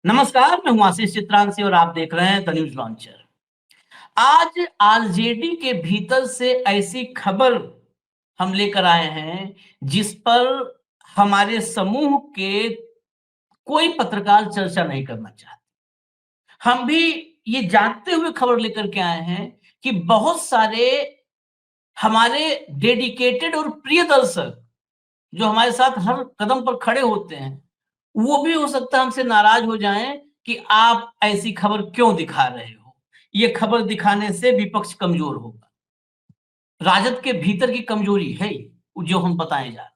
नमस्कार, मैं हूँ आशीष चित्रांशी और आप देख रहे हैं द न्यूज लॉन्चर। आज आरजेडी के भीतर से ऐसी खबर हम लेकर आए हैं, जिस पर हमारे समूह के कोई पत्रकार चर्चा नहीं करना चाहते। हम भी ये जानते हुए खबर लेकर के आए हैं कि बहुत सारे हमारे डेडिकेटेड और प्रिय दर्शक, जो हमारे साथ हर कदम पर खड़े होते हैं, वो भी हो सकता है हमसे नाराज हो जाएं कि आप ऐसी खबर क्यों दिखा रहे हो। ये खबर दिखाने से विपक्ष कमजोर होगा। राजद के भीतर की कमजोरी है ये, जो हम बताए जा रहे हैं।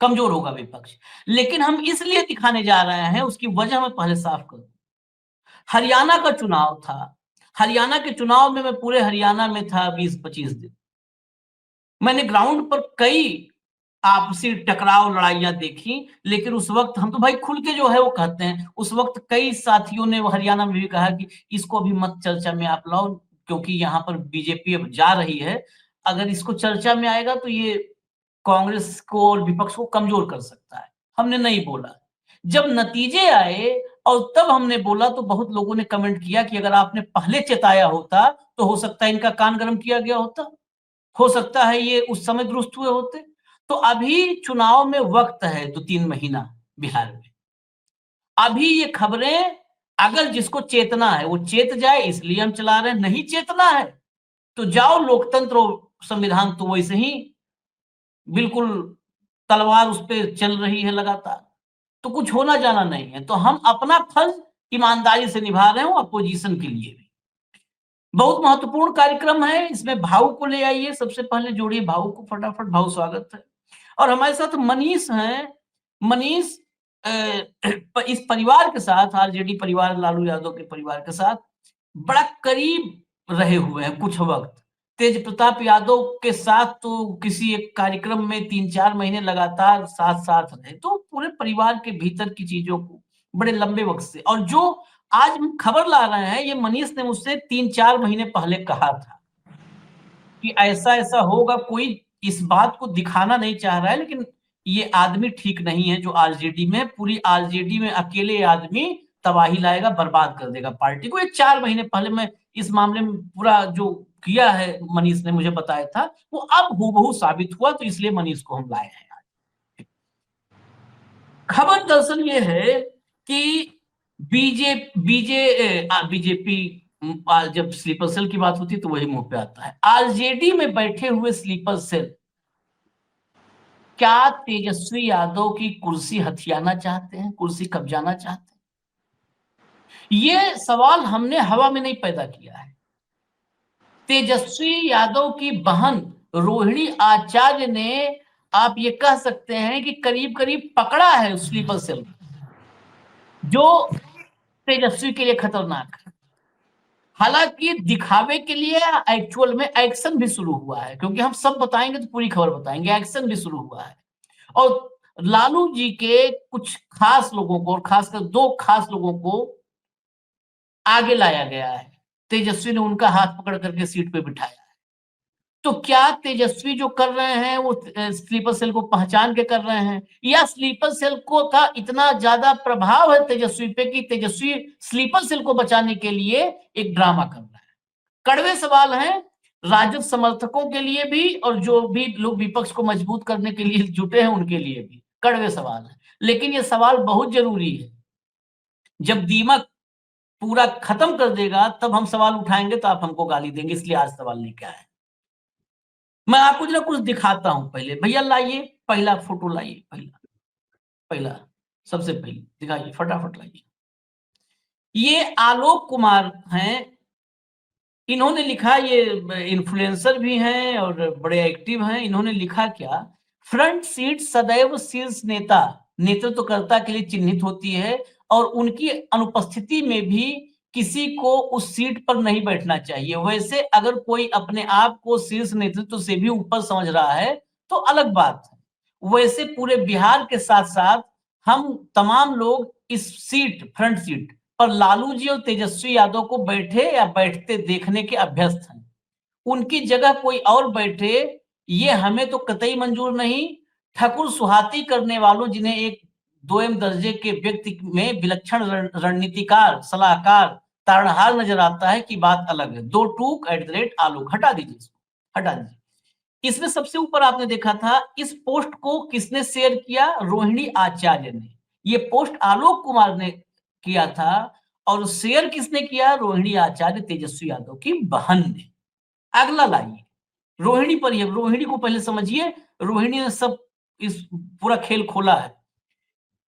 कमजोर होगा विपक्ष। लेकिन हम इसलिए दिखाने जा रहे हैं, उसकी वजह मैं पहले साफ कर दूं। हरियाणा का चुनाव था। हरियाणा के चुनाव में मैं पूरे हरियाणा में था 20-25 दिन। मैंने ग्राउंड पर कई आपसी टकराव लड़ाइयां देखी, लेकिन उस वक्त हम तो भाई खुल के जो है वो कहते हैं। उस वक्त कई साथियों ने वो हरियाणा में भी कहा कि इसको अभी मत चर्चा में आप लाओ, क्योंकि यहाँ पर बीजेपी अब जा रही है। अगर इसको चर्चा में आएगा तो ये कांग्रेस को और विपक्ष को कमजोर कर सकता है। हमने नहीं बोला। जब नतीजे आए और तब हमने बोला, तो बहुत लोगों ने कमेंट किया कि अगर आपने पहले चेताया होता तो हो सकता है इनका कान गर्म किया गया होता, हो सकता है ये उस समय दुरुस्त हुए होते। तो अभी चुनाव में वक्त है 2-3 महीना बिहार में। अभी ये खबरें, अगर जिसको चेतना है वो चेत जाए, इसलिए हम चला रहे हैं। नहीं चेतना है तो जाओ, लोकतंत्र और संविधान तो वैसे ही बिल्कुल तलवार उस पे चल रही है लगातार। तो कुछ होना जाना नहीं है। तो हम अपना फर्ज ईमानदारी से निभा रहे हो, अपोजिशन के लिए भी। बहुत महत्वपूर्ण कार्यक्रम है। इसमें भाऊ को ले आइए, सबसे पहले जोड़िए भाऊ को फटाफट। भाऊ, स्वागत है। और हमारे साथ मनीष हैं। मनीष इस परिवार के साथ, आरजेडी परिवार, लालू यादव के परिवार के साथ बड़ा करीब रहे हुए हैं कुछ वक्त। तेज प्रताप यादव के साथ तो किसी एक कार्यक्रम में 3-4 महीने लगातार साथ साथ रहे। तो पूरे परिवार के भीतर की चीजों को बड़े लंबे वक्त से, और जो आज हम खबर ला रहे हैं, ये मनीष ने मुझसे 3-4 महीने पहले कहा था कि ऐसा ऐसा होगा। कोई इस बात को दिखाना नहीं चाह रहा है, लेकिन ये आदमी ठीक नहीं है जो आरजेडी में, पूरी आरजेडी में अकेले आदमी तबाही लाएगा, बर्बाद कर देगा पार्टी को। ये 4 महीने पहले मैं इस मामले में पूरा जो किया है, मनीष ने मुझे बताया था, वो अब हूबहू साबित हुआ। तो इसलिए मनीष को हम लाए हैं। खबर दरअसल ये है कि बीजेपी, जब स्लीपर सेल की बात होती है तो वही मुंह पे आता है। आरजेडी में बैठे हुए स्लीपर सेल क्या तेजस्वी यादव की कुर्सी हथियाना चाहते हैं, कुर्सी कब्जाना चाहते हैं? ये सवाल हमने हवा में नहीं पैदा किया है। तेजस्वी यादव की बहन रोहिणी आचार्य ने, आप ये कह सकते हैं कि करीब करीब पकड़ा है उस स्लीपर सेल, जो तेजस्वी के लिए खतरनाक है। हालांकि दिखावे के लिए एक्चुअल में एक्शन भी शुरू हुआ है, क्योंकि हम सब बताएंगे तो पूरी खबर बताएंगे। एक्शन भी शुरू हुआ है और लालू जी के कुछ खास लोगों को, और खासकर 2 खास लोगों को आगे लाया गया है। तेजस्वी ने उनका हाथ पकड़ करके सीट पे बिठाया है। तो क्या तेजस्वी जो कर रहे हैं वो स्लीपर सेल को पहचान के कर रहे हैं, या स्लीपर सेल को का इतना ज्यादा प्रभाव है तेजस्वी पे कि तेजस्वी स्लीपर सेल को बचाने के लिए एक ड्रामा कर रहा है? कड़वे सवाल हैं राजद समर्थकों के लिए भी, और जो भी लोग विपक्ष को मजबूत करने के लिए जुटे हैं उनके लिए भी कड़वे सवाल है। लेकिन ये सवाल बहुत जरूरी है। जब दीमक पूरा खत्म कर देगा तब हम सवाल उठाएंगे, तो आप हमको गाली देंगे। इसलिए आज सवाल लेके आए। मैं आपको जरा कुछ दिखाता हूं। पहले भैया लाइए, पहला फोटो लाइए। पहला पहला सबसे पहले दिखाइए, फटाफट लाइए। ये आलोक कुमार हैं। इन्होंने लिखा, ये इन्फ्लुएंसर भी हैं और बड़े एक्टिव हैं। इन्होंने लिखा क्या, फ्रंट सीट सदैव शीर्ष नेता, नेतृत्वकर्ता के लिए चिन्हित होती है, और उनकी अनुपस्थिति में भी किसी को उस सीट पर नहीं बैठना चाहिए। वैसे अगर कोई अपने आप को शीर्ष नेतृत्व से भी ऊपर समझ रहा है तो अलग बात है। वैसे पूरे बिहार के साथ साथ हम तमाम लोग इस सीट, फ्रंट सीट पर लालू जी और तेजस्वी यादव को बैठे या बैठते देखने के अभ्यस्त हैं। उनकी जगह कोई और बैठे, ये हमें तो कतई मंजूर नहीं। ठकुर सुहाती करने वालों, जिन्हें एक दोयम दर्जे के व्यक्ति में विलक्षण रणनीतिकार, सलाहकार, तारणहार नजर आता है कि बात अलग है। दो टूक @आलोक, हटा दीजिए इसको, हटा दीजिए। इसमें सबसे ऊपर आपने देखा था, इस पोस्ट को किसने शेयर किया? रोहिणी आचार्य ने। ये पोस्ट आलोक कुमार ने किया था और शेयर किसने किया? रोहिणी आचार्य, तेजस्वी यादव की बहन ने। अगला लाइए, रोहिणी पर ही, रोहिणी को पहले समझिए, रोहिणी ने सब इस पूरा खेल खोला है।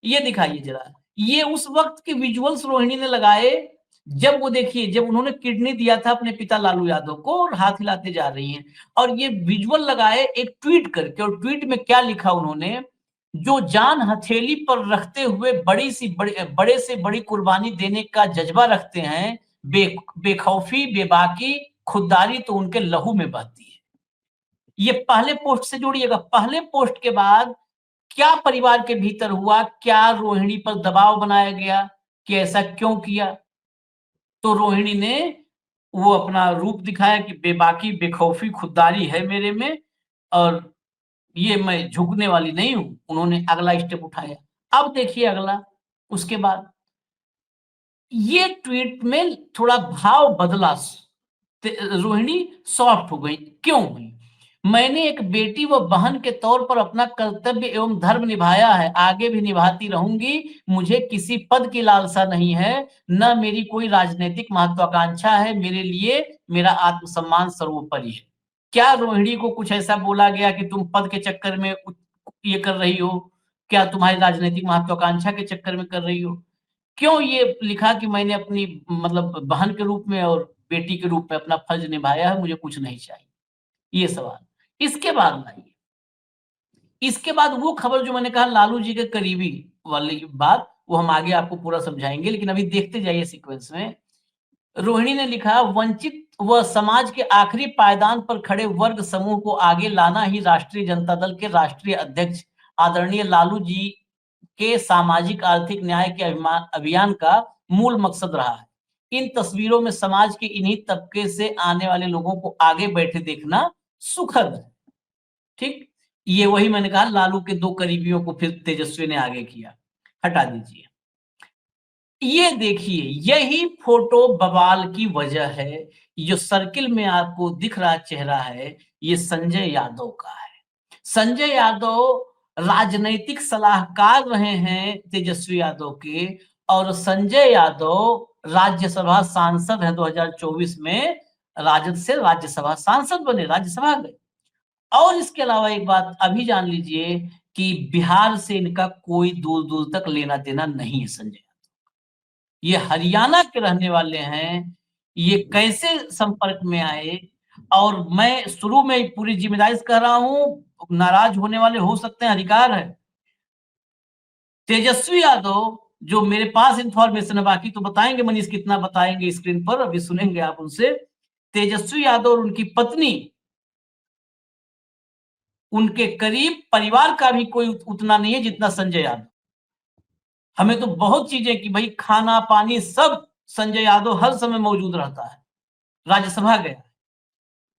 ये दिखाइए जरा, ये उस वक्त के विजुअल्स रोहिणी ने लगाए जब वो देखिए, जब उन्होंने किडनी दिया था अपने पिता लालू यादव को और हाथ हिलाते जा रही हैं, और ये विजुअल लगाए एक ट्वीट करके, और ट्वीट में क्या लिखा उन्होंने? जो जान हथेली पर रखते हुए बड़े से बड़ी कुर्बानी देने का जज्बा रखते हैं, बेखौफी, बेबाकी, खुददारी तो उनके लहू में बहती है। ये पहले पोस्ट से जोड़िएगा। पहले पोस्ट के बाद क्या परिवार के भीतर हुआ? क्या रोहिणी पर दबाव बनाया गया कि ऐसा क्यों किया? तो रोहिणी ने वो अपना रूप दिखाया कि बेबाकी, बेखौफी, खुददारी है मेरे में, और ये मैं झुकने वाली नहीं हूं। उन्होंने अगला स्टेप उठाया। अब देखिए अगला, उसके बाद ये ट्वीट में थोड़ा भाव बदला। रोहिणी सॉफ्ट हो गई। क्यों हुई? मैंने एक बेटी व बहन के तौर पर अपना कर्तव्य एवं धर्म निभाया है, आगे भी निभाती रहूंगी। मुझे किसी पद की लालसा नहीं है, न मेरी कोई राजनीतिक महत्वाकांक्षा है। मेरे लिए मेरा आत्मसम्मान सर्वोपरि है। क्या रोहिणी को कुछ ऐसा बोला गया कि तुम पद के चक्कर में ये कर रही हो? क्या तुम्हारी राजनीतिक महत्वाकांक्षा के चक्कर में कर रही हो? क्यों ये लिखा कि मैंने अपनी मतलब बहन के रूप में और बेटी के रूप में अपना फर्ज निभाया है, मुझे कुछ नहीं चाहिए? ये सवाल। इसके बाद लाइए, इसके बाद वो खबर जो मैंने कहा लालू जी के करीबी वाली बात, वो हम आगे आपको पूरा समझाएंगे, लेकिन अभी देखते जाइए सीक्वेंस में। रोहिणी ने लिखा, वंचित व समाज के आखिरी पायदान पर खड़े वर्ग समूह को आगे लाना ही राष्ट्रीय जनता दल के राष्ट्रीय अध्यक्ष आदरणीय लालू जी के सामाजिक आर्थिक न्याय के अभियान का मूल मकसद रहा है। इन तस्वीरों में समाज के इन्हीं तबके से आने वाले लोगों को आगे बैठे देखना सुखद है। ठीक, ये वही मैंने कहा, लालू के दो करीबियों को फिर तेजस्वी ने आगे किया। हटा दीजिए। ये देखिए, यही फोटो बवाल की वजह है। ये जो सर्किल में आपको दिख रहा चेहरा है, ये संजय यादव का है। संजय यादव राजनैतिक सलाहकार रहे हैं तेजस्वी यादव के, और संजय यादव राज्यसभा सांसद हैं। 2024 में राजद से राज्यसभा सांसद बने, राज्यसभा गए। और इसके अलावा एक बात अभी जान लीजिए कि बिहार से इनका कोई दूर दूर तक लेना देना नहीं है। संजय, ये हरियाणा के रहने वाले हैं। ये कैसे संपर्क में आए? और मैं शुरू में पूरी जिम्मेदारी से कह रहा हूं, नाराज होने वाले हो सकते हैं, अधिकार है। तेजस्वी यादव, जो मेरे पास इंफॉर्मेशन है, बाकी तो बताएंगे मनीष, कितना बताएंगे स्क्रीन पर, अभी सुनेंगे आप उनसे। तेजस्वी यादव और उनकी पत्नी, उनके करीब परिवार का भी कोई उतना नहीं है जितना संजय यादव। हमें तो बहुत चीजें कि भाई खाना पानी सब संजय यादव हर समय मौजूद रहता है। राज्यसभा गया।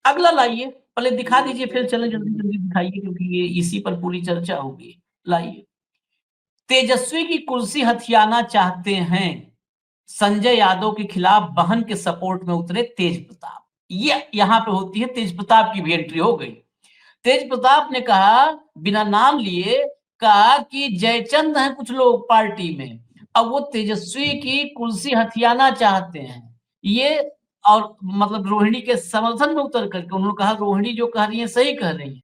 अगला लाइए, पहले दिखा दीजिए फिर चलें, जल्दी जल्दी दिखाइए क्योंकि ये इसी पर पूरी चर्चा होगी। लाइए, तेजस्वी की कुर्सी हथियाना चाहते हैं, संजय यादव के खिलाफ बहन के सपोर्ट में उतरे तेज प्रताप। ये यहां पे होती है, तेज प्रताप की भी एंट्री हो गई। तेज प्रताप ने कहा, बिना नाम लिए, कहा कि जयचंद हैं कुछ लोग पार्टी में, अब वो तेजस्वी की कुर्सी हथियाना चाहते हैं। ये, और मतलब रोहिणी के समर्थन में उतर करके उन्होंने कहा, रोहिणी जो कह रही है सही कह रही है।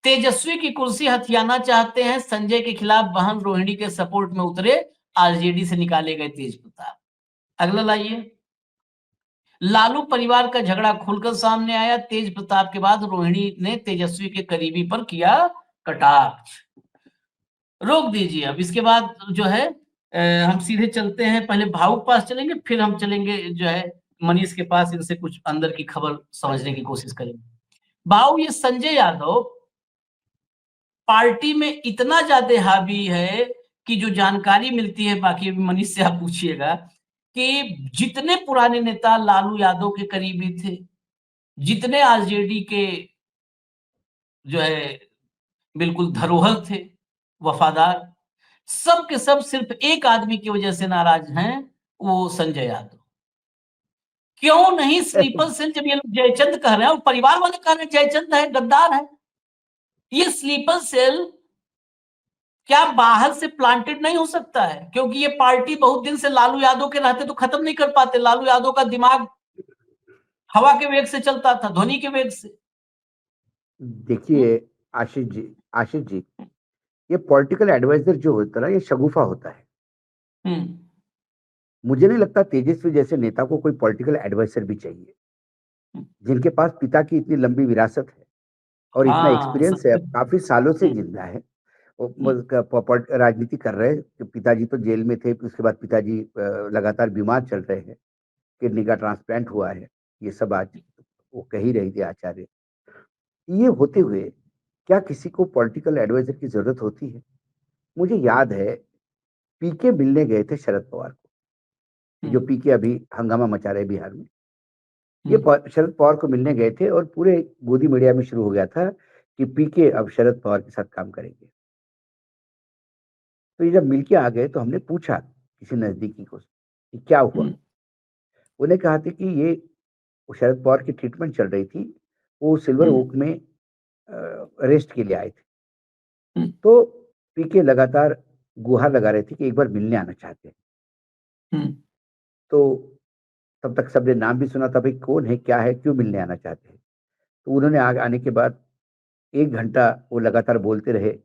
तेजस्वी की कुर्सी हथियाना चाहते हैं, संजय के खिलाफ बहन रोहिणी के सपोर्ट में उतरे आरजेडी से निकाले गए तेज प्रताप। अगला लाइए, लालू परिवार का झगड़ा खुलकर सामने आया। तेज प्रताप के बाद रोहिणी ने तेजस्वी के करीबी पर किया कटाक्ष। रोक दीजिए। अब इसके बाद जो है हम सीधे चलते हैं, पहले भावुक पास चलेंगे, फिर हम चलेंगे जो है मनीष के पास, इनसे कुछ अंदर की खबर समझने की कोशिश करेंगे। भाव, ये संजय यादव पार्टी में इतना ज्यादा हावी है कि जो जानकारी मिलती है, बाकी अभी मनीष से आप पूछिएगा, कि जितने पुराने नेता लालू यादव के करीबी थे, जितने आरजेडी के जो है बिल्कुल धरोहर थे, वफादार, सब के सब सिर्फ एक आदमी की वजह से नाराज हैं, वो संजय यादव। क्यों नहीं स्लीपर सेल, जब ये लोग जयचंद कह रहे हैं और परिवार वाले कह रहे हैं जयचंद है, गद्दार है, ये स्लीपर सेल क्या बाहर से प्लांटेड नहीं हो सकता है? क्योंकि ये पार्टी बहुत दिन से लालू यादव के रहते तो खत्म नहीं कर पाते। लालू यादव का दिमाग हवा के वेग से चलता था, ध्वनि के वेग से। देखिए आशीष जी, ये पॉलिटिकल एडवाइजर जो होता है ना, ये शगुफा होता है। हम्म मुझे नहीं लगता तेजस्वी जैसे नेता को कोई पॉलिटिकल एडवाइजर भी चाहिए, जिनके पास पिता की इतनी लंबी विरासत है और इतना हाँ, एक्सपीरियंस है, सबसे। काफी सालों से हम्म जिंदा है। हम्म राजनीति कर रहे हैं। पिताजी तो जेल में थे, उसके बाद पिताजी लगातार बीमार चल रहे हैं, किडनी का ट्रांसप्लांट हुआ है, ये सब आज वो कह ही रही थी आचार्य। ये होते हुए क्या किसी को पॉलिटिकल एडवाइजर की जरूरत होती है? मुझे याद है, पीके मिलने गए थे शरद पवार को, जो हम्म पीके अभी हंगामा मचा रहे बिहार में। ये हम्म शरद पवार को मिलने गए थे और पूरे गोदी मीडिया में शुरू हो गया था कि पीके अब शरद पवार के साथ काम करेंगे। तो ये जब मिलके आ गए तो हमने पूछा किसी नजदीकी को कि क्या हुआ। हम्म उन्हें कहा था कि ये शरद पवार की ट्रीटमेंट चल रही थी, वो सिल्वर हम्म ओक में रेस्ट के लिए आए थे। हम्म तो पीके लगातार गुहार लगा रहे थे कि एक बार मिलने आना चाहते हैं। हम्म तो तब तक सबने नाम भी सुना था, भाई कौन है, क्या है, क्यों मिलने आना चाहते हैं। तो उन्होंने आने के बाद 1 घंटा वो लगातार बोलते रहे,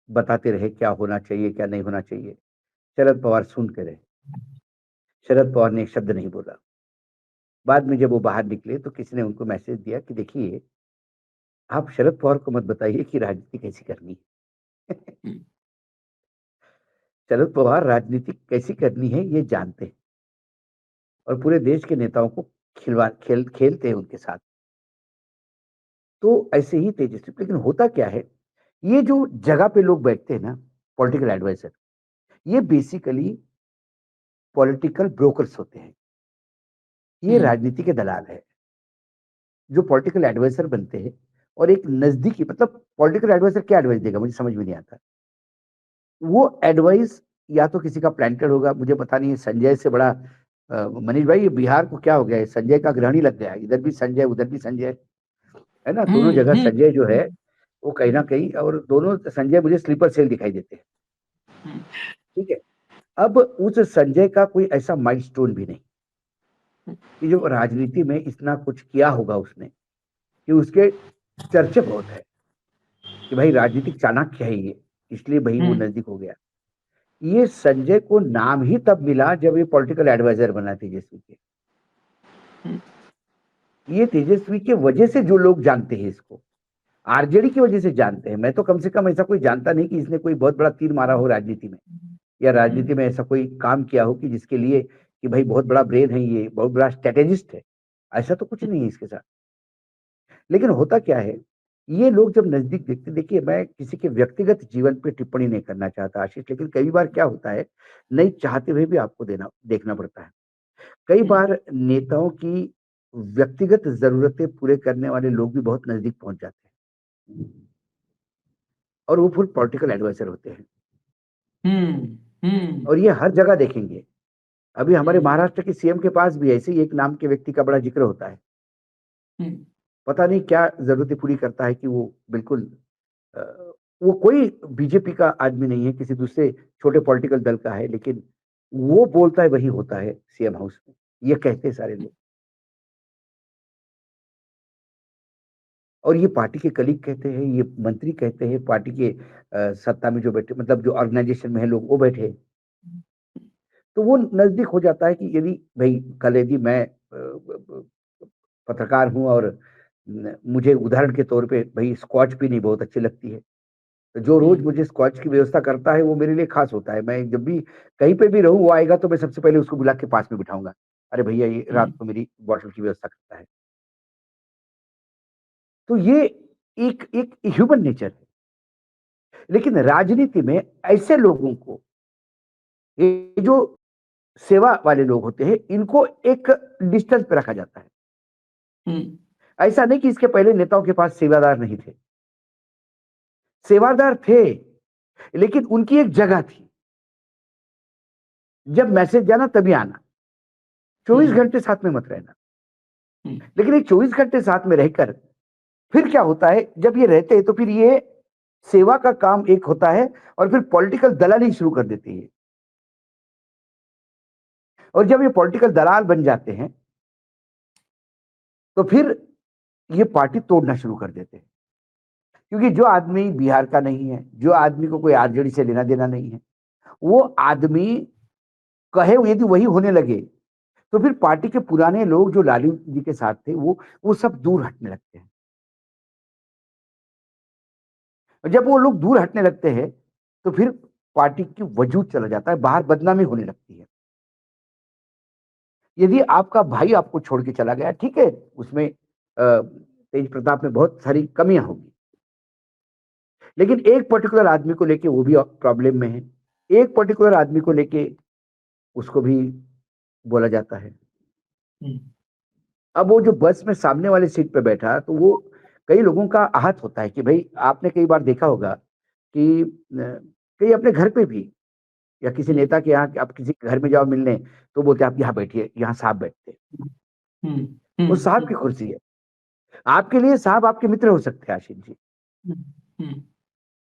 बताते रहे क्या होना चाहिए, क्या नहीं होना चाहिए। शरद पवार सुनते रहे। शरद पवार ने एक शब्द नहीं बोला। बाद में जब वो बाहर निकले तो किसी ने उनको मैसेज दिया कि देखिए, आप शरद पवार को मत बताइए कि राजनीति कैसी करनी है। हम्म शरद पवार राजनीति कैसी करनी है ये जानते हैं और पूरे देश के नेताओं को खेलते हैं उनके साथ। तो ऐसे ही तेजस्वी, लेकिन होता क्या है, ये जो जगह पे लोग बैठते हैं ना, पॉलिटिकल एडवाइजर, ये बेसिकली पॉलिटिकल ब्रोकर्स होते हैं। ये हम्म राजनीति के दलाल है जो पॉलिटिकल एडवाइजर बनते हैं। और एक नजदीकी, मतलब पॉलिटिकल एडवाइजर क्या एडवाइस देगा, मुझे समझ में नहीं आता। वो एडवाइस या तो किसी का प्लांटेड होगा, मुझे पता नहीं है। संजय से बड़ा मनीष भाई, ये बिहार को क्या हो गया है, संजय का ग्रहण ही लग गया है, इधर भी संजय उधर भी संजय, है ना। दोनों जगह हम्म संजय जो है वो कहीं ना कहीं, और दोनों संजय मुझे स्लीपर सेल दिखाई देते हैं। हम्म ठीक है। अब उस संजय का कोई ऐसा माइलस्टोन भी नहीं कि जो राजनीति में इतना कुछ किया होगा उसने, कि उसके चर्चे बहुत है कि भाई राजनीतिक चाणक्य है ये, इसलिए भाई वो हम्म नजदीक हो गया। ये संजय को नाम ही तब मिला जब ये पॉलिटिकल एडवाइजर बना तेजस्वी के। हम्म ये तेजस्वी के वजह से जो लोग जानते हैं इसको, आरजेडी की वजह से जानते हैं। मैं तो कम से कम ऐसा कोई जानता नहीं कि इसने कोई बहुत बड़ा तीर मारा हो राजनीति में, या राजनीति में ऐसा कोई काम किया हो कि जिसके लिए कि भाई बहुत बड़ा ब्रेन है, ये बहुत बड़ा स्ट्रेटेजिस्ट है। ऐसा तो कुछ नहीं है इसके साथ। लेकिन होता क्या है, ये लोग जब नजदीक देखते, देखिए मैं किसी के व्यक्तिगत जीवन पे टिप्पणी नहीं करना चाहता आशीष, लेकिन कई बार क्या होता है, नहीं चाहते हुए भी आपको देखना पड़ता है। कई बार नेताओं की व्यक्तिगत जरूरतें पूरे करने वाले लोग भी बहुत नजदीक पहुंच जाते हैं, और वो फुल पॉलिटिकल एडवाइजर होते हैं। हम्म हम्म और ये हर जगह देखेंगे। अभी हमारे हम्म महाराष्ट्र के सीएम के पास भी ऐसे ही एक नाम के व्यक्ति का बड़ा जिक्र होता है। हम्म पता नहीं क्या जरूरतें पूरी करता है कि वो बिल्कुल अ, वो कोई बीजेपी का आदमी नहीं है, किसी दूसरे छोटे पॉलिटिकल दल का है, लेकिन वो बोलता है वही होता है सीएम हाउस में, ये कहते हैं सारे लोग। और ये पार्टी के कलीग कहते हैं, ये मंत्री कहते हैं, पार्टी के सत्ता में जो बैठे, मतलब जो ऑर्गेनाइजेशन में है लोग, वो बैठे। तो वो नजदीक हो जाता है कि यदि भाई कल यदि मैं पत्रकार हूं और मुझे उदाहरण के तौर पे भाई स्कॉच पीनी बहुत अच्छी लगती है, तो जो रोज हम्म मुझे स्कॉच की व्यवस्था करता है वो मेरे लिए खास होता है। मैं जब भी कहीं पे भी रहूं, वो आएगा तो मैं सबसे पहले उसको बुला के पास में बिठाऊंगा, अरे भैया ये रात को मेरी बॉटल की व्यवस्था करता है। तो ये एक एक ह्यूमन नेचर है। लेकिन राजनीति में ऐसे लोगों को, ये जो सेवा वाले लोग होते हैं, इनको एक डिस्टेंस पे रखा जाता है। हम्म ऐसा नहीं कि इसके पहले नेताओं के पास सेवादार नहीं थे, सेवादार थे, लेकिन उनकी एक जगह थी। जब मैसेज जाना तभी आना, 24 हम्म, घंटे साथ में मत रहना। हम्म, लेकिन ये 24 घंटे साथ में रहकर फिर क्या होता है, जब ये रहते हैं तो फिर ये सेवा का काम एक होता है और फिर पॉलिटिकल दलाली शुरू कर देते हैं। और जब ये पॉलिटिकल दलाल बन जाते हैं तो फिर ये पार्टी तोड़ना शुरू कर देते हैं। क्योंकि जो आदमी बिहार का नहीं है, जो आदमी को कोई आरजेडी से लेना देना नहीं है, वो आदमी कहे यदि वही होने लगे तो फिर पार्टी के पुराने लोग जो लालू जी के साथ थे वो सब दूर हटने लगते हैं। और जब वो लोग दूर हटने लगते हैं तो फिर पार्टी की वजूद चला जाता है, बाहर बदनामी होने लगती है। यदि आपका भाई आपको छोड़ के चला गया, ठीक है, उसमें तेज प्रताप में बहुत सारी कमियां होगी, लेकिन एक पर्टिकुलर आदमी को लेके वो भी प्रॉब्लम में है, एक पर्टिकुलर आदमी को लेके उसको भी बोला जाता है। हम्म, अब वो जो बस में सामने वाले सीट पे बैठा तो वो कई लोगों का आहत होता है कि भाई आपने कई बार देखा होगा कि कई अपने घर पे भी या किसी हम्म, नेता के यहाँ आप किसी के घर में जाओ मिलने तो बोलते हैं आप यहाँ बैठिए, यहाँ साहब बैठते हैं। हम्म, वो हम्म, साहब की कुर्सी है, आपके लिए साहब आपके मित्र हो सकते हैं आशीष जी। हम्म, हम्म,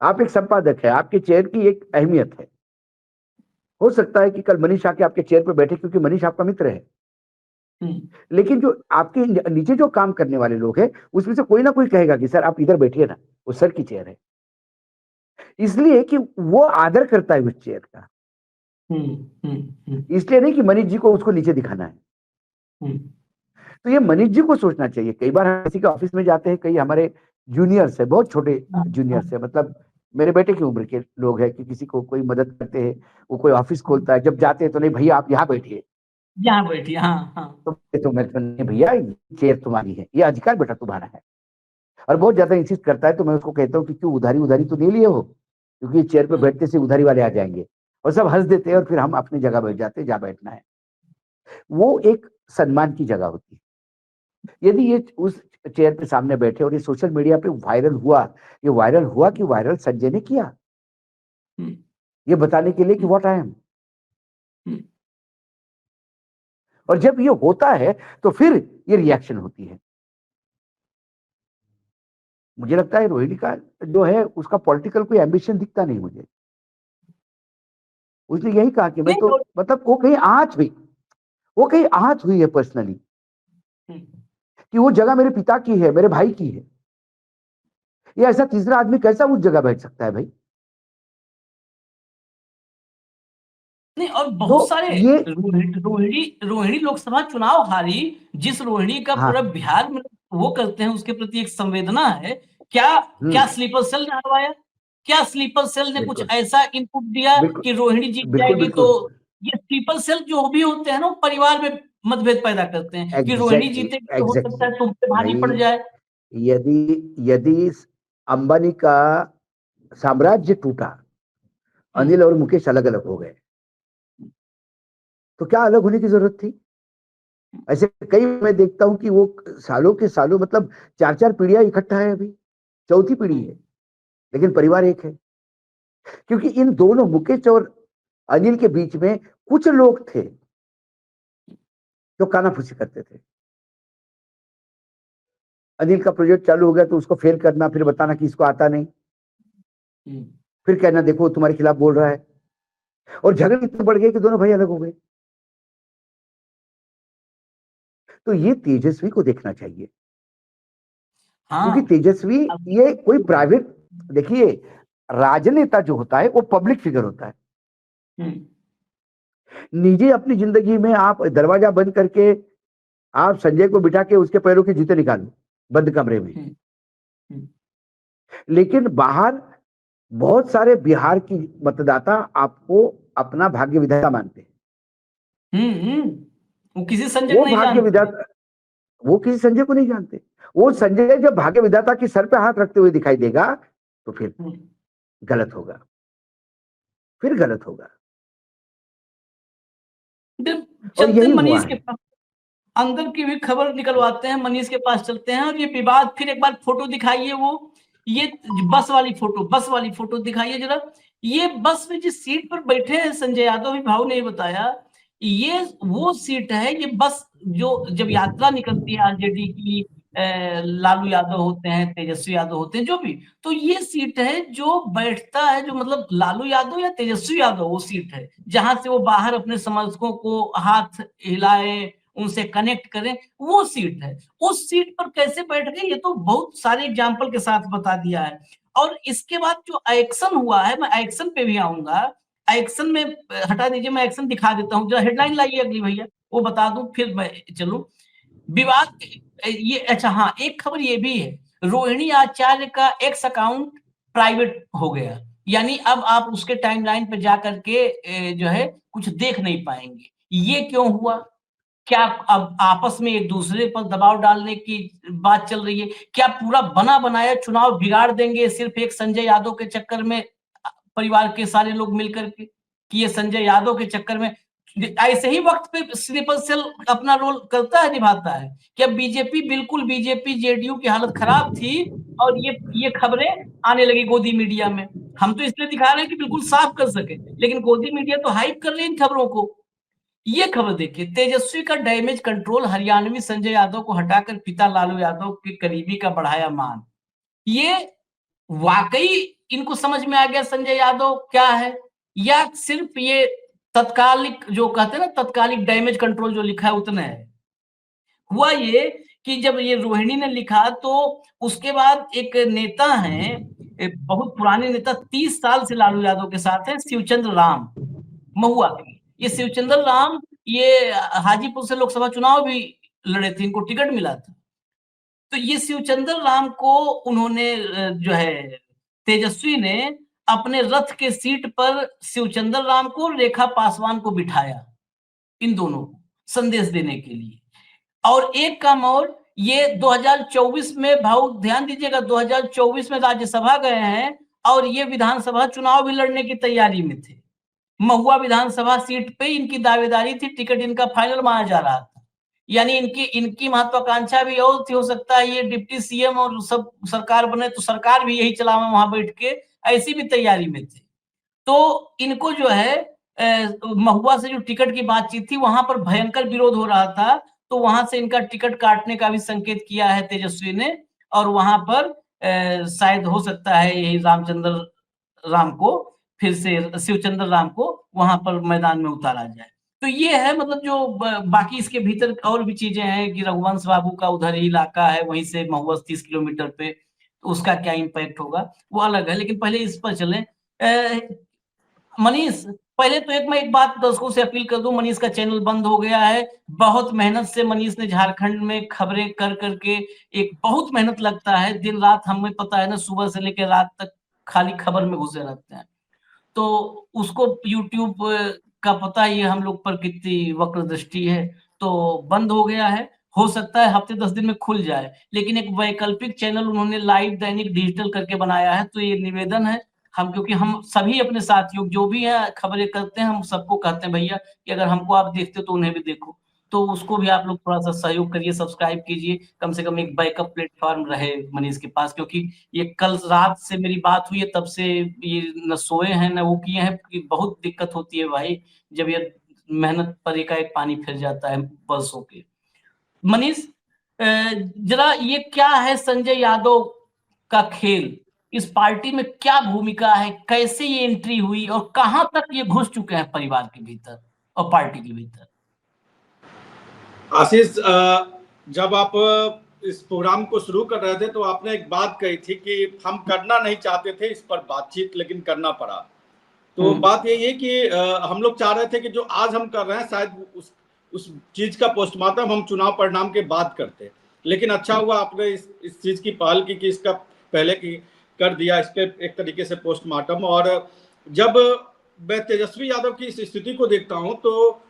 आप एक संपादक है, आपके चेयर की एक अहमियत है। हो सकता है कि कल मनीष आके आपके चेयर पे बैठे क्योंकि मनीष आपका मित्र है, हम्म, लेकिन जो आपके नीचे जो काम करने वाले लोग हैं उसमें से कोई ना कोई कहेगा कि सर आप इधर बैठिए ना, वो सर की चेयर है। इसलिए कि वो आदर करता है उस चेयर का, हम्म, हम्म, हम्म, इसलिए नहीं कि मनीष जी को उसको नीचे दिखाना है। हम्म, तो ये मनीष जी को सोचना चाहिए। कई बार हम किसी के ऑफिस में जाते हैं, कई हमारे जूनियर्स है, बहुत छोटे जूनियर्स है, मतलब मेरे बेटे की उम्र के लोग हैं, कि किसी को कोई मदद करते हैं, वो कोई ऑफिस खोलता है, जब जाते हैं तो नहीं भैया आप यहाँ बैठिए, यहाँ बैठिए, हाँ, हाँ, तो मैं तो नहीं भैया ये चेयर तुम्हारी है, ये अधिकार बेटा तुम्हारा है। और बहुत ज्यादा इंसिस्ट करता है तो मैं उसको कहता हूँ कि क्यों उधारी उधारी तो ले लिए हो, क्योंकि चेयर पे हम्म, बैठते से उधारी वाले आ जाएंगे। और सब हंस देते हैं और फिर हम अपनी जगह बैठ जाते हैं जहाँ बैठना है। वो एक सम्मान की जगह होती है। यदि ये उस चेयर पे सामने बैठे और ये सोशल मीडिया पे वायरल हुआ, ये वायरल हुआ कि वायरल संजय ने किया, हम्म, ये बताने के लिए कि हम्म, व्हाट आई एम। हम्म, और जब ये होता है तो फिर ये रिएक्शन होती है। मुझे लगता है रोहिणी का जो है उसका पॉलिटिकल कोई एम्बिशन दिखता नहीं मुझे। उसने यही कहा कि मैं नहीं तो, तो, मतलब वो कहीं आहत हुई है पर्सनली, हम्म, कि वो जगह मेरे पिता की है, मेरे भाई की है। ये ऐसा तीसरा आदमी कैसा उस जगह बैठ सकता है भाई। नहीं, और तो बहुत सारे ये, रोहिणी रोहिणी लोकसभा चुनाव हारी, जिस रोहिणी का पूरा हाँ, बिहार में वो करते हैं, उसके प्रति एक संवेदना है। क्या क्या हम्म, स्लीपर सेल ने हरवाया? क्या स्लीपर सेल ने कुछ बिल्कुल, ऐसा इनपुट दिया बिल्कुल, कि रोहिणी जीत बिल्कुल, जाएगी? तो बिल्कुल, ये स्लीपर सेल जो भी होते हैं ना, वो परिवार में मतभेद पैदा करते हैं कि रोहिणी एग्जैक्टली, जीतेगी तो हो सकता एग्जैक्टली है तुम पे भारी भाई। पड़ जाए। यदि यदि अंबानी का साम्राज्य टूटा, हम्म, अनिल और मुकेश अलग अलग हो गए, तो क्या अलग होने की जरूरत थी? ऐसे कई मैं देखता हूं कि वो सालों के सालों, मतलब चार चार पीढ़ियां इकट्ठा है, अभी चौथी पीढ़ी हम्म, है, लेकिन परिवार एक है। क्योंकि इन दोनों मुकेश और अनिल के बीच में कुछ लोग थे जो कानाफूसी करते थे। अनिल का प्रोजेक्ट चालू हो गया तो उसको फेल करना, फिर बताना कि इसको आता नहीं, हम्म, फिर कहना देखो तुम्हारे खिलाफ बोल रहा है। और झगड़े इतने बढ़ गए कि दोनों भाई अलग हो गए। तो ये तेजस्वी को देखना चाहिए, क्योंकि हाँ, तेजस्वी, ये कोई प्राइवेट, देखिए, राजनेता जो होता है वो पब्लिक फिगर होता है। हम्म, निजी अपनी जिंदगी में आप दरवाजा बंद करके आप संजय को बिठा के उसके पैरों के जूते निकालो बंद कमरे में, हम्म, हम्म, लेकिन बाहर बहुत सारे बिहार की मतदाता आपको अपना भाग्य विधाता मानते हैं। वो किसी संजय को वो नहीं भाग्य जानते। विधाता, वो किसी संजय को नहीं जानते। वो संजय जब भाग्य विधाता की सर पे हाथ रखते हुए दिखाई देगा तो फिर हम्म, गलत होगा, फिर गलत होगा। फिर और चलते यही हुआ मनीष के है। पास, अंदर की भी खबर निकलवाते हैं, मनीष के पास चलते हैं, और ये विवाद फिर एक बार फोटो दिखाइए वो, ये बस वाली फोटो दिखाइए जरा। ये बस में जिस सीट पर बैठे हैं संजय यादव, भी भाऊ ने बताया, ये वो सीट है, ये बस जो जब यात्रा निकलती है आरजेडी की, लालू यादव होते हैं, तेजस्वी यादव होते हैं, जो भी, तो ये सीट है जो बैठता है, जो मतलब लालू यादव या तेजस्वी यादव, वो सीट है जहां से वो बाहर अपने समर्थकों को हाथ हिलाए, उनसे कनेक्ट करें, वो सीट है। उस सीट पर कैसे बैठ गए, ये तो बहुत सारे एग्जाम्पल के साथ बता दिया है। और इसके बाद जो एक्शन हुआ है, मैं एक्शन पे भी आऊंगा। एक्शन में हटा दीजिए, मैं एक्शन दिखा देता हूँ, जरा हेडलाइन लाइए अगली भैया, वो बता दूं फिर मैं चलूं। विवाद, ये अच्छा, हाँ, एक खबर ये भी है, रोहिणी आचार्य का एक्स अकाउंट प्राइवेट हो गया, यानी अब आप उसके टाइमलाइन पे जा करके जो है कुछ देख नहीं पाएंगे। ये क्यों हुआ? क्या अब आपस में एक दूसरे पर दबाव डालने की बात चल रही है? क्या पूरा बना बनाया चुनाव बिगाड़ देंगे सिर्फ एक संजय यादव के चक्कर में, परिवार के सारे लोग मिलकर के, कि ये संजय यादव के चक्कर में? ऐसे ही वक्त पे स्लीपर सेल अपना रोल करता है, निभाता है। क्या बीजेपी, बिल्कुल बीजेपी जेडीयू की हालत खराब थी और ये खबरें आने लगी गोदी मीडिया में। हम तो इसलिए दिखा रहे हैं कि बिल्कुल साफ कर सके, लेकिन गोदी मीडिया तो हाइप कर रही है इन खबरों को। ये खबर देखिए, तेजस्वी का डैमेज कंट्रोल, हरियाणवी संजय यादव को हटाकर पिता लालू यादव के करीबी का बढ़ाया मान। ये वाकई इनको समझ में आ गया संजय यादव क्या है, या सिर्फ ये तत्कालिक, जो कहते हैं ना तत्कालिक डैमेज कंट्रोल जो लिखा है उतना है? हुआ ये कि जब ये रोहिणी ने लिखा, तो उसके बाद एक नेता हैं, एक बहुत पुराने नेता, 30 साल से लालू यादव के साथ हैं, शिवचंद्र राम, महुआ के। ये शिवचंद्र राम, ये हाजीपुर से लोकसभा चुनाव भी लड़े थे, इनको टिकट मिला था। तो ये शिवचंद्र राम को उन्होंने जो है, तेजस्वी ने अपने रथ के सीट पर शिवचंद्र राम को, रेखा पासवान को बिठाया, इन दोनों को संदेश देने के लिए। और एक काम और, ये 2024 में, भाव ध्यान दीजिएगा, 2024 में राज्यसभा गए हैं और ये विधानसभा चुनाव भी लड़ने की तैयारी में थे। महुआ विधानसभा सीट पे इनकी दावेदारी थी, टिकट इनका फाइनल माना जा रहा था। यानी इनकी इनकी महत्वाकांक्षा भी और थी, हो सकता है ये डिप्टी सीएम और सब सरकार बने तो सरकार भी यही चलावे वहां बैठ के, ऐसी भी तैयारी में थे। तो इनको जो है महुआ से जो टिकट की बातचीत थी, वहां पर भयंकर विरोध हो रहा था, तो वहां से इनका टिकट काटने का भी संकेत किया है तेजस्वी ने, और वहां पर शायद हो सकता है यही रामचंद्र राम को, फिर से शिवचंद्र राम को वहां पर मैदान में उतारा जाए। तो ये है, मतलब जो बाकी इसके भीतर और भी चीजें हैं कि रघुवंश बाबू का उधर ही इलाका है, वहीं से महुआ 30 किलोमीटर पे, तो उसका क्या इम्पैक्ट होगा वो अलग है। लेकिन पहले इस पर चलें। मनीष, पहले तो एक बात दर्शकों से अपील कर दूं, मनीष का चैनल बंद हो गया है। बहुत मेहनत से मनीष ने झारखंड में खबरें कर करके, एक बहुत मेहनत लगता है, दिन रात, हमें पता है ना, सुबह से लेकर रात तक खाली खबर में घुसे रहते हैं। तो उसको यूट्यूब का पता ही है हम लोग पर कितनी वक्र दृष्टि है, तो बंद हो गया है। हो सकता है हफ्ते 10 दिन में खुल जाए, लेकिन एक वैकल्पिक चैनल उन्होंने लाइव दैनिक डिजिटल करके बनाया है। तो ये निवेदन है, हम, क्योंकि हम सभी अपने साथियों जो भी है खबरें करते हैं, हम सबको कहते हैं भैया कि अगर हमको आप देखते हो तो उन्हें भी देखो। तो उसको भी आप लोग थोड़ा सा सहयोग करिए, सब्सक्राइब कीजिए, कम से कम एक बैकअप प्लेटफॉर्म रहे मनीष के पास। क्योंकि ये कल रात से मेरी बात हुई है, तब से ये न सोए हैं न वो किए हैं, कि बहुत दिक्कत होती है भाई, जब ये मेहनत पर एकाएक पानी फिर जाता है बरसों के। मनीष, जरा ये क्या है संजय यादव का खेल, इस पार्टी में क्या भूमिका है, कैसे ये एंट्री हुई और कहां तक ये घुस चुके हैं परिवार के भीतर और पार्टी के भीतर? आशीष, जब आप इस प्रोग्राम को शुरू कर रहे थे तो आपने एक बात कही थी कि हम करना नहीं चाहते थे इस पर बातचीत, लेकिन करना पड़ा। तो बात यही है कि हम लोग चाह रहे थे कि जो आज हम कर रहे हैं शायद उस चीज का पोस्टमार्टम हम चुनाव परिणाम के बाद करते, लेकिन अच्छा हुआ आपने इस चीज की पहल की कि इसका पहले की कर दिया, इस पर एक तरीके से पोस्टमार्टम। और जब मैं तेजस्वी यादव की इस स्थिति को देखता हूं तो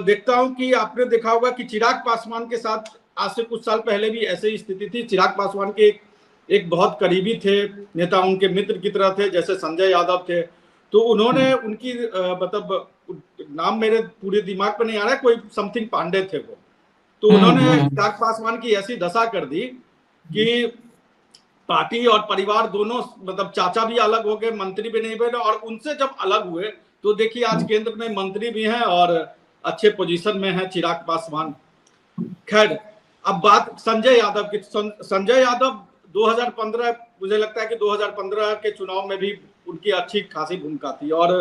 देखता हूं कि आपने देखा होगा कि चिराग पासवान के साथ आज से कुछ साल पहले भी ऐसे ही स्थिति थी। चिराग पासवान के एक बहुत करीबी थे नेता, उनके मित्र की तरह थे, जैसे संजय यादव थे। तो उन्होंने उनकी मतलब नाम मेरे पूरे दिमाग पर नहीं आ रहा है, कोई समथिंग पांडे थे वो। तो उन्होंने चिराग पासवान की ऐसी दशा कर दी कि पार्टी और परिवार दोनों, मतलब चाचा भी अलग हो गए, मंत्री भी नहीं बने, और उनसे जब अलग हुए तो देखिए आज केंद्र में मंत्री भी हैं और अच्छे पोजीशन में हैं चिराग पासवान। खैर, अब बात संजय यादव की। संजय यादव 2015, मुझे लगता है कि 2015 के चुनाव में भी उनकी अच्छी खासी भूमिका थी, और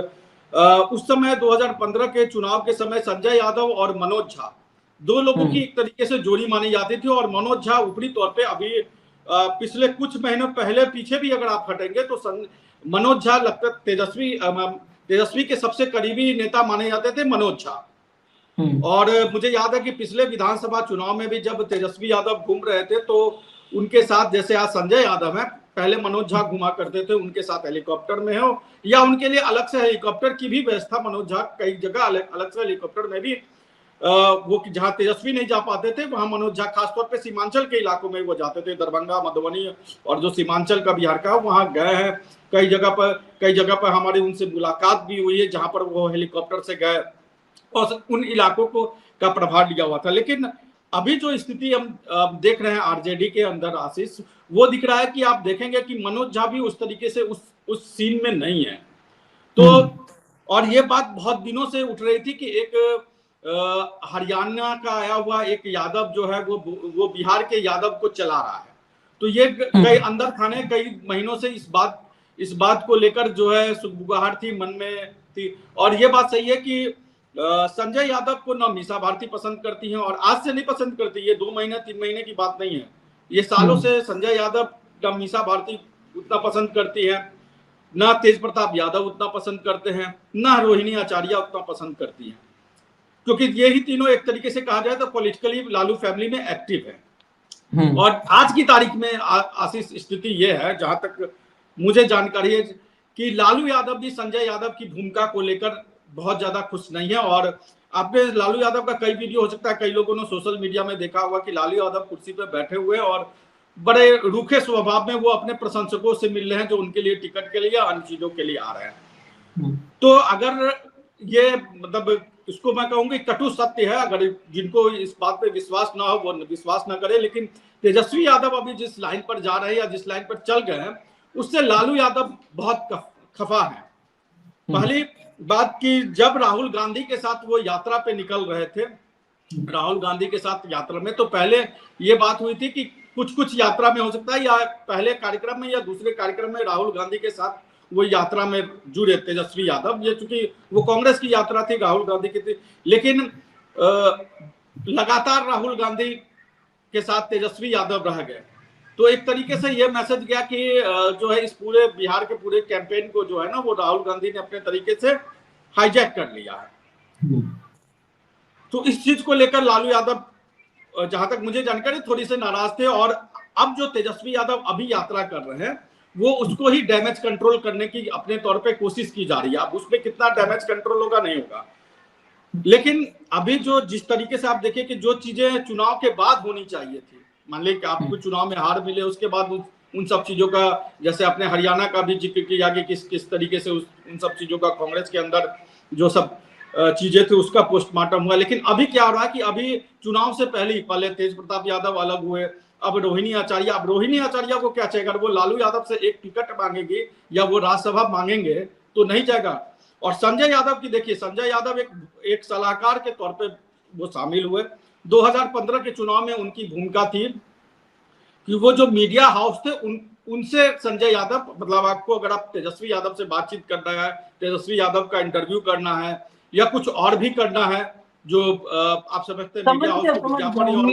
उस समय 2015 के चुनाव के समय संजय यादव और मनोज झा दो लोगों की एक तरीके से जोड़ी मानी जाती थी, और मनोज झा ऊपरी तौर पे अभी पिछले कुछ महीनों पहले पीछे भी अगर आप हटेंगे तो मनोज झा लगता तेजस्वी के सबसे करीबी नेता माने जाते थे मनोज झा। और मुझे याद है कि पिछले विधानसभा चुनाव में भी जब तेजस्वी यादव घूम रहे थे तो उनके साथ, जैसे आज संजय यादव है, पहले मनोज झा घुमा करते थे उनके साथ हेलीकॉप्टर में हो, या उनके लिए अलग से हेलीकॉप्टर की भी व्यवस्था मनोज झा कई जगह अलग से हेलीकॉप्टर में भी वो जहां तेजस्वी नहीं जा पाते थे वहां मनोज झा खासतौर पे सीमांचल के इलाकों में वो जाते थे, दरभंगा, मधुबनी और जो सीमांचल का बिहार का वहां गए हैं। कई जगह पर हमारी उनसे मुलाकात भी हुई है जहां पर वो हेलीकॉप्टर से गए और उन इलाकों को का प्रभाव लिया हुआ था। लेकिन अभी जो स्थिति हम देख रहे हैं आरजेडी के अंदर, आशीष, वो दिख रहा है कि आप देखेंगे कि मनोज झा भी उस तरीके से उस सीन में नहीं है। तो और ये बात बहुत दिनों से उठ रही थी कि एक हरियाणा का आया हुआ एक यादव जो है वो बिहार के यादव को चला रहा है। तो ये कई अंदर खाने कई महीनों से इस बात को लेकर जो है सुगबुगाहट थी, मन में थी। और ये बात सही है कि संजय यादव को ना मीसा भारती पसंद करती हैं, और आज से नहीं पसंद करती, ये 2 महीने 3 महीने की बात नहीं है, ये सालों से संजय यादव ना मीसा भारती उतना पसंद करती है, ना तेज प्रताप यादव उतना पसंद करते हैं, ना रोहिणी आचार्य उतना पसंद करती हैं, क्योंकि ये ही तीनों एक तरीके से कहा जाए तो पॉलिटिकली लालू फैमिली में एक्टिव है। और आज की तारीख में आशीष स्थिति ये है, जहां तक मुझे जानकारी है, कि लालू यादव भी संजय यादव की भूमिका को लेकर बहुत ज्यादा खुश नहीं है। और आपने लालू यादव का कई वीडियो, हो सकता है कई लोगों ने सोशल मीडिया में देखा होगा कि लालू यादव कुर्सी पर बैठे हुए और बड़े रूखे स्वभाव में वो अपने प्रशंसकों से मिल रहे हैं जो उनके लिए टिकट के लिए या अन्य चीजों के लिए आ रहे हैं। तो अगर ये, मतलब इसको मैं कहूंगी कटु सत्य है, अगर जिनको इस बात पे विश्वास ना हो वो विश्वास ना करे, लेकिन तेजस्वी यादव अभी जिस लाइन पर जा रहे हैं या जिस लाइन पर चल गए हैं उससे लालू यादव बहुत खफा है। पहली बात कि जब राहुल गांधी के साथ वो यात्रा पे निकल रहे थे, राहुल गांधी के साथ यात्रा में, तो पहले ये बात हुई थी कि कुछ यात्रा में हो सकता है या पहले कार्यक्रम में या दूसरे कार्यक्रम में राहुल गांधी के साथ वो यात्रा में जुड़े तेजस्वी यादव। ये चूंकि वो कांग्रेस की यात्रा थी, राहुल गांधी की थी, लेकिन लगातार राहुल गांधी के साथ तेजस्वी यादव रह गए। तो एक तरीके से ये मैसेज गया कि जो है इस पूरे बिहार के पूरे कैंपेन को जो है ना वो राहुल गांधी ने अपने तरीके से हाईजैक कर लिया है। तो इस चीज को लेकर लालू यादव, जहां तक मुझे जानकारी, थोड़ी से नाराज थे। और अब जो तेजस्वी यादव अभी यात्रा कर रहे हैं वो उसको ही डैमेज कंट्रोल करने की अपने तौर पे कोशिश की जा रही है। अब उसमें कितना डैमेज कंट्रोल होगा नहीं होगा, लेकिन अभी जो जिस तरीके से आप देखिए कि जो चीजें चुनाव के बाद होनी चाहिए थी, मान लीजिए कि आपको चुनाव में हार मिले, उसके बाद उन सब चीजों का, जैसे अपने हरियाणा का भी जिक्र किया कि किस तरीके से उन सब चीजों का कांग्रेस के अंदर जो सब चीजें थी उसका पोस्टमार्टम हुआ। लेकिन अभी क्या हो रहा है कि अभी चुनाव से पहले तेज प्रताप यादव अलग हुए, अब रोहिणी आचार्य को क्या चाहिए? अगर वो लालू यादव से एक टिकट मांगेगी या वो राज्यसभा मांगेंगे तो नहीं जाएगा। और संजय यादव की देखिए, संजय यादव एक सलाहकार के तौर पे वो शामिल हुए। 2015 के चुनाव में उनकी भूमिका थी कि वो जो मीडिया हाउस थे उनसे संजय यादव, मतलब आपको अगर आप तेजस्वी यादव से बातचीत करना है, तेजस्वी यादव का इंटरव्यू करना है या कुछ और भी करना है जो आप समझते हैं मीडिया हाउस की विज्ञापन और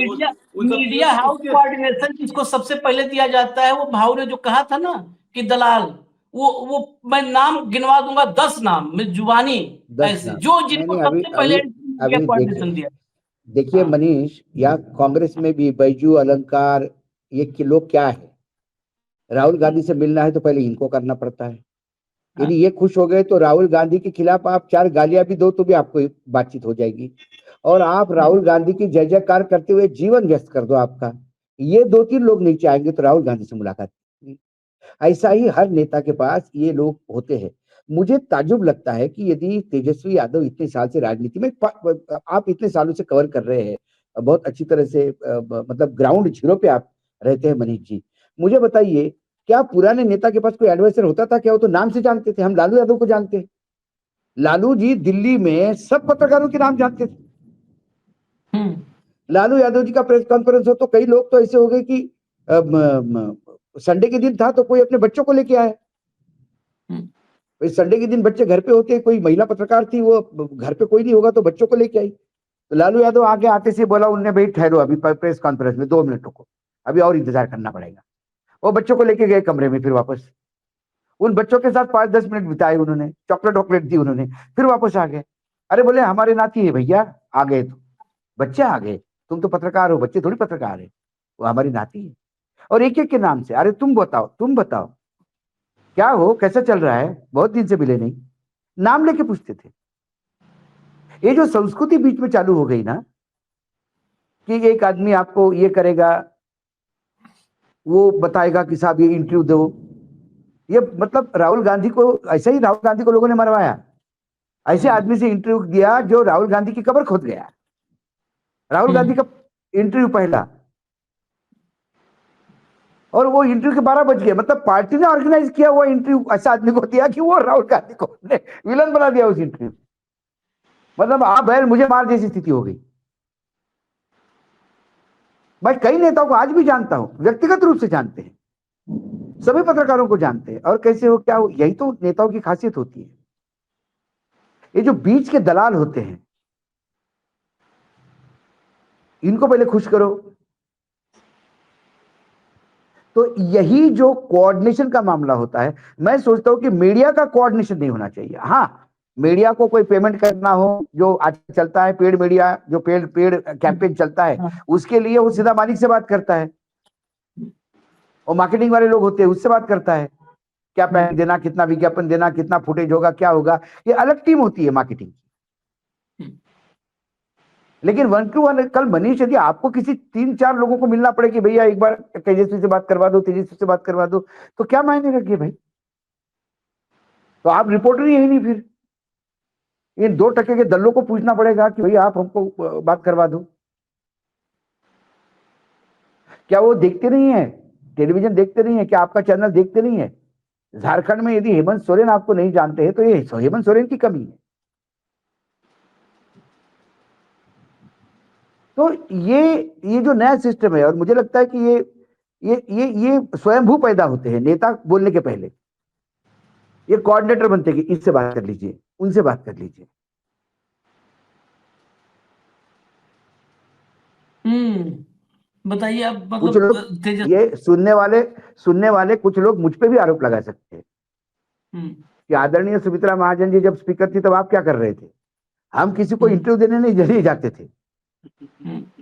मीडिया हाउस कोऑर्डिनेशन जिसको सबसे पहले दिया जाता है, वो भाव ने जो कहा था ना कि दलाल, वो मैं नाम गिनवा दूंगा 10 नाम मैं जुबानी, ऐसे जो जिनको सबसे पहले कोऑर्डिनेशन दिया। देखिए मनीष, या कांग्रेस में भी बैजू, अलंकार, ये लोग क्या है, राहुल गांधी से मिलना है तो पहले इनको करना पड़ता है। यदि ये खुश हो गए तो राहुल गांधी के खिलाफ आप 4 गालियां भी दो तो भी आपको बातचीत हो जाएगी, और आप राहुल गांधी की जय जयकार करते हुए जीवन व्यस्त कर दो आपका, ये 2-3 लोग नहीं चाहेंगे तो राहुल गांधी से मुलाकात। ऐसा ही हर नेता के पास ये लोग होते हैं। मुझे ताज्जुब लगता है कि यदि तेजस्वी यादव इतने साल से राजनीति में, आप इतने सालों से कवर कर रहे हैं, बहुत अच्छी तरह से, मतलब ग्राउंड जीरो पे आप रहते हैं मनीष जी, मुझे बताइए क्या पुराने नेता के पास कोई एडवाइजर होता था क्या? वो तो नाम से जानते थे। हम लालू यादव को जानते हैं। लालू जी दिल्ली में सब पत्रकारों के नाम जानते थे। लालू यादव जी का प्रेस कॉन्फ्रेंस हो तो कई लोग तो ऐसे हो गए कि संडे के दिन था तो कोई अपने बच्चों को लेके आया। संडे के दिन बच्चे घर पे होते, कोई महिला पत्रकार थी, वो घर पे कोई नहीं होगा तो बच्चों को लेके आई। तो लालू यादव आगे आते से बोला, उनने भाई ठहरो अभी प्रेस कॉन्फ्रेंस में 2 मिनट रुको, अभी और इंतजार करना पड़ेगा। वो बच्चों को लेके गए कमरे में, फिर वापस उन बच्चों के साथ 5-10 मिनट बिताए उन्होंने, चॉकलेट वॉकलेट दी उन्होंने, फिर वापस आ गए। अरे बोले हमारे नाती है भैया, आ गए तो बच्चे आ गए, तुम तो पत्रकार हो, बच्चे थोड़ी पत्रकार है, वो हमारी नाती है। और एक एक के नाम से, अरे तुम बताओ क्या हो, कैसा चल रहा है, बहुत दिन से मिले नहीं, नाम लेके पूछते थे। ये जो संस्कृति बीच में चालू हो गई ना कि एक आदमी आपको ये करेगा, वो बताएगा कि साहब ये इंटरव्यू दो, ये मतलब राहुल गांधी को ऐसे ही राहुल गांधी को लोगों ने मरवाया। ऐसे आदमी से इंटरव्यू दिया जो राहुल गांधी की कब्र खोद गया। राहुल गांधी का इंटरव्यू पहला, और वो इंटरव्यू के 12 बज गए, मतलब पार्टी ने ऑर्गेनाइज किया हुआ इंटरव्यू ऐसा आदमी को दिया कि वो राहुल गांधी को विलन बना दिया उस इंटरव्यू। मतलब आप बैल मुझे मार जैसी स्थिति हो गई। भाई कई नेताओं को आज भी जानता हूं, व्यक्तिगत रूप से जानते हैं, सभी पत्रकारों को जानते हैं, और कैसे हो क्या हो, यही तो नेताओं की खासियत होती है। ये जो बीच के दलाल होते हैं, इनको पहले खुश करो। तो यही जो कोऑर्डिनेशन का मामला होता है, मैं सोचता हूं कि मीडिया का कोऑर्डिनेशन नहीं होना चाहिए। हाँ, मीडिया को कोई पेमेंट करना हो, जो आज चलता है पेड मीडिया, जो पेड कैंपेन चलता है, उसके लिए वो सीधा मालिक से बात करता है, और मार्केटिंग वाले लोग होते हैं उससे बात करता है, क्या पैक देना, कितना विज्ञापन देना, कितना फुटेज होगा, क्या होगा, ये अलग टीम होती है मार्केटिंग। लेकिन 1 to 1 कल मनीष, यदि आपको किसी 3-4 लोगों को मिलना पड़े कि भैया एक बार तेजस्वी से बात करवा दो, तेजस्वी से बात करवा दो, तो क्या मायने रखिए भाई? तो आप रिपोर्टर ही है नहीं, फिर इन 2 टके के दल्लों को पूछना पड़ेगा कि भैया आप हमको बात करवा दो। क्या वो देखते नहीं है, टेलीविजन देखते नहीं है, क्या आपका चैनल देखते नहीं है? झारखंड में यदि हेमंत सोरेन आपको नहीं जानते हैं तो ये हेमंत सोरेन की कमी है। तो ये जो नया सिस्टम है, और मुझे लगता है कि ये स्वयंभू पैदा होते हैं नेता बोलने के पहले। ये कोऑर्डिनेटर बनते हैं कि इससे बात कर लीजिए, उनसे बात कर लीजिए। बताइए आप, कुछ लोग ये सुनने वाले कुछ लोग मुझ पे भी आरोप लगा सकते हैं कि आदरणीय सुमित्रा महाजन जी जब स्पीकर थी तब आप क्या कर रहे थे? हम किसी को इंटरव्यू देने नहीं जाते थे,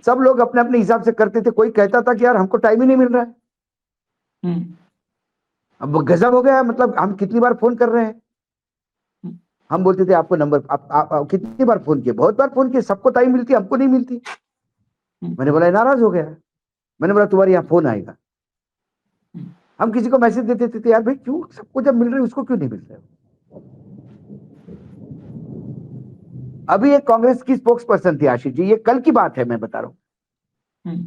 सब लोग अपने अपने हिसाब से करते थे। कोई कहता था कि यार हमको टाइम ही नहीं मिल रहा है। अब गजब हो गया, मतलब हम कितनी बार फोन कर रहे हैं, हम बोलते थे आपको नंबर, आप कितनी बार फोन किए? बहुत बार फोन किए, सबको टाइम मिलती, हमको नहीं मिलती। मैंने बोला नाराज हो गया, मैंने बोला तुम्हारे यहाँ फोन आएगा। हम किसी को मैसेज देते थे, यार भाई क्यों, सबको जब मिल रही है उसको क्यों नहीं मिल रहा है? अभी एक कांग्रेस की स्पोक्स पर्सन थी आशीष जी, ये कल की बात है मैं बता रहा हूँ,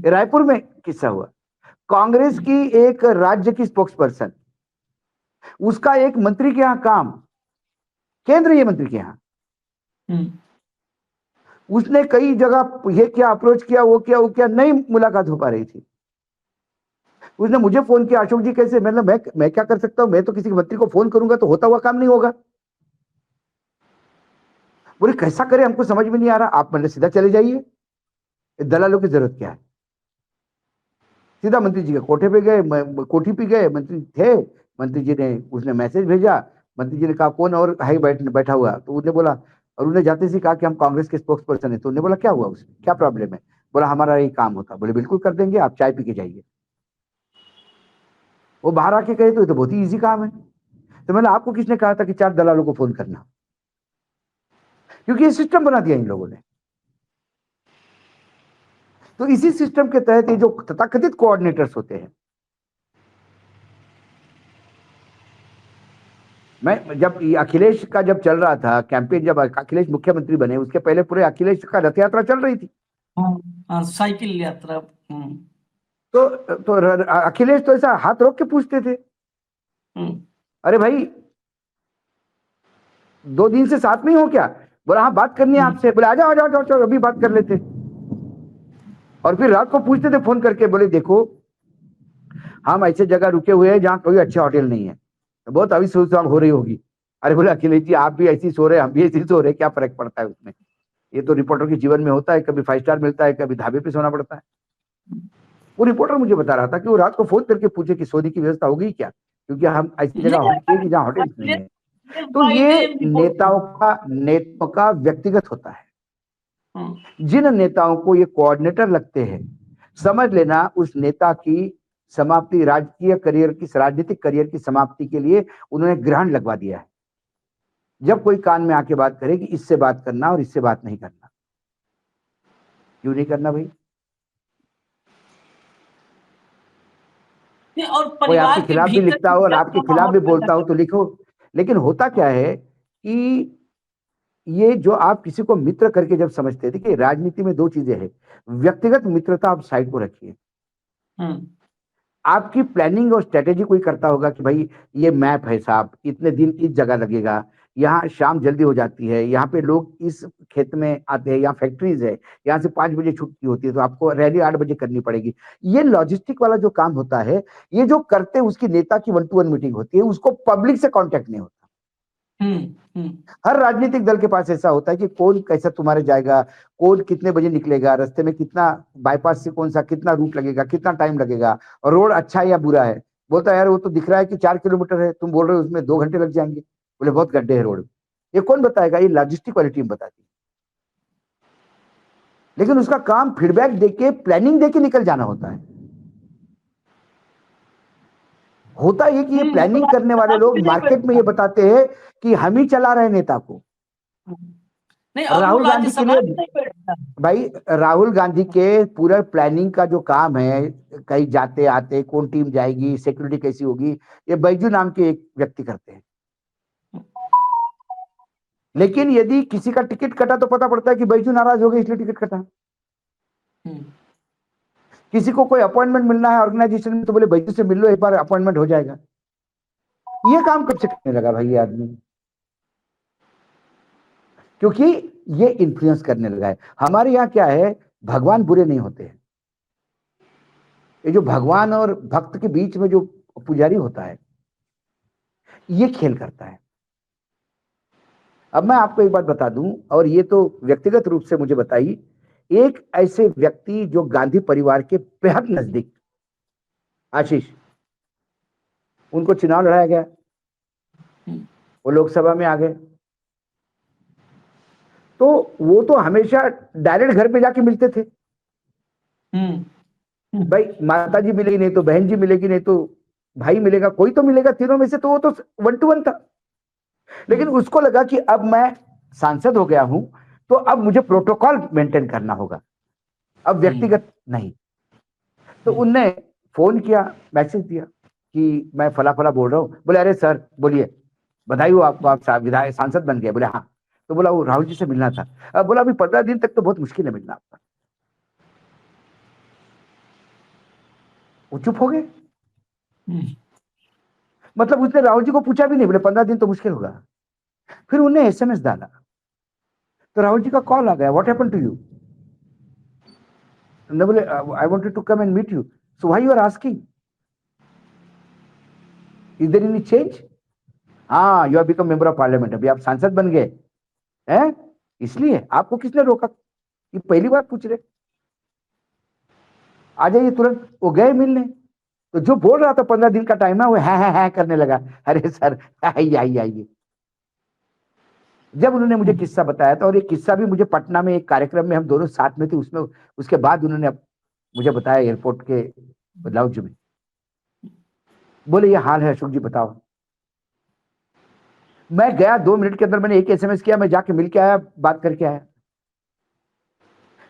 रायपुर में किस्सा हुआ। कांग्रेस की एक राज्य की स्पोक्स पर्सन, उसका एक मंत्री के यहां काम, केंद्रीय मंत्री के यहां, उसने कई जगह ये किया, अप्रोच किया, वो किया, नहीं मुलाकात हो पा रही थी। उसने मुझे फोन किया, अशोक जी कैसे? मैं क्या कर सकता हूं, मैं तो किसी मंत्री को फोन करूंगा तो होता हुआ काम नहीं होगा। बोले कैसा करें, हमको समझ में नहीं आ रहा। आप मतलब सीधा चले जाइए, दलालों की जरूरत क्या है? सीधा मंत्री जी के कोठे पे गए, कोठी पे गए, मंत्री थे, मंत्री जी ने, उसने मैसेज भेजा, मंत्री जी ने कहा कौन और है बैठा हुआ? तो उसने बोला, और उन्हें जाते से कहा कि हम कांग्रेस के स्पोक्स पर्सन है। तो उन्होंने बोला क्या हुआ, उसमें क्या प्रॉब्लम है? बोला हमारा ये काम होता। बोले बिल्कुल कर देंगे, आप चाय पी के जाइए। वो बाहर आके कहे तो ये तो बहुत ही ईजी काम है। तो मैंने आपको किसने कहा था कि 4 दलालों को फोन करना? क्योंकि ये सिस्टम बना दिया इन लोगों ने। तो इसी सिस्टम के तहत ये जो तथाकथित कोऑर्डिनेटर्स होते हैं, मैं जब अखिलेश का जब चल रहा था कैंपेन, जब अखिलेश मुख्यमंत्री बने उसके पहले पूरे अखिलेश का रथ यात्रा चल रही थी, साइकिल यात्रा। तो अखिलेश तो ऐसा हाथ रोक के पूछते थे अरे भाई 2 दिन से साथ में ही हो क्या? बोला हाँ बात करनी है आपसे। बोले आ जाओ आ जाओ जाओ जाओ, अभी बात कर लेते। और फिर रात को पूछते थे फोन करके, बोले देखो हम ऐसे जगह रुके हुए हैं जहाँ कोई अच्छा होटल नहीं है, तो बहुत अभी सोच हो रही होगी। अरे बोले अखिलेश जी आप भी ऐसी सो रहे हैं, हम भी ऐसी सो रहे हैं, क्या फर्क पड़ता है उसमें? ये तो रिपोर्टर के जीवन में होता है, कभी 5 स्टार मिलता है, कभी ढाबे पे सोना पड़ता है। वो रिपोर्टर मुझे बता रहा था कि वो रात को फोन करके पूछे कि सोने की व्यवस्था हो गई क्या, क्योंकि हम ऐसी जगह होनी चाहिए कि जहाँ होटल नहीं है। तो ये नेताओं का व्यक्तिगत होता है। जिन नेताओं को ये कोऑर्डिनेटर लगते हैं, समझ लेना उस नेता की समाप्ति, राजकीय करियर की, राजनीतिक करियर की समाप्ति के लिए उन्होंने ग्रहण लगवा दिया है। जब कोई कान में आके बात करे कि इससे बात करना और इससे बात नहीं करना, क्यों नहीं करना भाई? और कोई परिवार आपके के खिलाफ भी भीतर लिखता हो और डर आपके का खिलाफ माहौल भी पैदा बोलता हो कर- तो लिखो। लेकिन होता क्या है कि ये जो आप किसी को मित्र करके जब समझते थे कि राजनीति में 2 चीजें हैं, व्यक्तिगत मित्रता आप साइड को रखिए। हम्म, आपकी प्लानिंग और स्ट्रेटेजी कोई करता होगा कि भाई ये मैप है साहब, इतने दिन इस जगह लगेगा, यहाँ शाम जल्दी हो जाती है, यहाँ पे लोग इस खेत में आते हैं, यहाँ फैक्ट्रीज है, यहाँ से 5 बजे छुट्टी होती है, तो आपको रैली 8 बजे करनी पड़ेगी। ये लॉजिस्टिक वाला जो काम होता है, ये जो करते उसकी नेता की 1-to-1 मीटिंग होती है, उसको पब्लिक से कॉन्टेक्ट नहीं होता। हर राजनीतिक दल के पास ऐसा होता है कि कौन कैसा तुम्हारे जाएगा, कौन कितने बजे निकलेगा, रास्ते में कितना बाईपास से कौन सा कितना रूट लगेगा, कितना टाइम लगेगा, और रोड अच्छा है या बुरा है। बोलता है यार वो तो दिख रहा है कि 4 किलोमीटर है, तुम बोल रहे हो उसमें 2 घंटे लग जाएंगे। बोले बहुत गड्ढे है रोड। ये कौन बताएगा? ये लॉजिस्टिक वाली टीम बताती है। लेकिन उसका काम फीडबैक देके, प्लानिंग देके निकल जाना होता है। होता ये कि ये प्लानिंग करने वाले लोग मार्केट में ये बताते हैं कि हम ही चला रहे नेता को। नहीं, और वो राहुल गांधी के राज्यसभा लिए में नहीं बैठता। भाई, राहुल गांधी के पूरा प्लानिंग का जो काम है, कहीं जाते आते कौन टीम जाएगी, सिक्योरिटी कैसी होगी, ये बैजू नाम के एक व्यक्ति करते हैं। लेकिन यदि किसी का टिकट कटा तो पता पड़ता है कि बैजू नाराज हो गए इसलिए टिकट कटा। किसी को कोई अपॉइंटमेंट मिलना है ऑर्गेनाइजेशन में तो बोले बैजू से मिल लो, एक बार अपॉइंटमेंट हो जाएगा। ये काम कब से करने लगा भाई ये आदमी? क्योंकि ये इन्फ्लुएंस करने लगा है। हमारे यहाँ क्या है, भगवान बुरे नहीं होते हैं। ये जो भगवान और भक्त के बीच में जो पुजारी होता है, ये खेल करता है। अब मैं आपको एक बात बता दूं, और ये तो व्यक्तिगत रूप से मुझे बताई, एक ऐसे व्यक्ति जो गांधी परिवार के बेहद नजदीक, आशीष, उनको चुनाव लड़ाया गया, वो लोकसभा में आ गए, तो वो तो हमेशा डायरेक्ट घर पे जाके मिलते थे। भाई माता जी मिलेगी नहीं तो बहन जी मिलेगी, नहीं तो भाई मिलेगा, कोई तो मिलेगा, तीनों में से तो वो तो 1-to-1 था। लेकिन उसको लगा कि अब मैं सांसद हो गया हूं, तो अब मुझे प्रोटोकॉल मेंटेन करना होगा, अब व्यक्तिगत नहीं। तो उनने फोन किया, मैसेज दिया कि मैं फला फला बोल रहा हूं। बोले अरे सर बोलिए, बधाई हो आपको, आप विधायक सांसद बन गए। बोले हाँ। तो बोला वो राहुल जी से मिलना था। अब बोला अभी 15 दिन तक तो बहुत मुश्किल है मिलना आपका। वो चुप हो गए। मतलब उसने राहुल जी को पूछा भी नहीं, बोले 15 दिन तो मुश्किल होगा। फिर उन्हें एसएमएस डाला, तो राहुल जी का कॉल आ गया, व्हाट हैपेंड टू यू? बोले I wanted to come and meet you, so why you are asking, is there any change? हाँ, you have become member of parliament, अभी आप सांसद बन गए हैं, इसलिए आपको किसने रोका? ये पहली बार पूछ रहे। आ जाइए तुरंत। वो गए मिलने, तो जो बोल रहा था 15 दिन का टाइम है, वो है करने लगा। अरे सर आइए आइए आइए। जब उन्होंने मुझे किस्सा बताया था, और ये किस्सा भी मुझे पटना में एक कार्यक्रम में हम दोनों साथ में थे, उसमें उसके बाद उन्होंने मुझे बताया एयरपोर्ट के लाउंज में। बोले ये हाल है अशोक जी, बताओ। मैं गया, 2 मिनट के अंदर मैंने एक एसएमएस किया, मैं जाके मिल के आया, बात करके आया।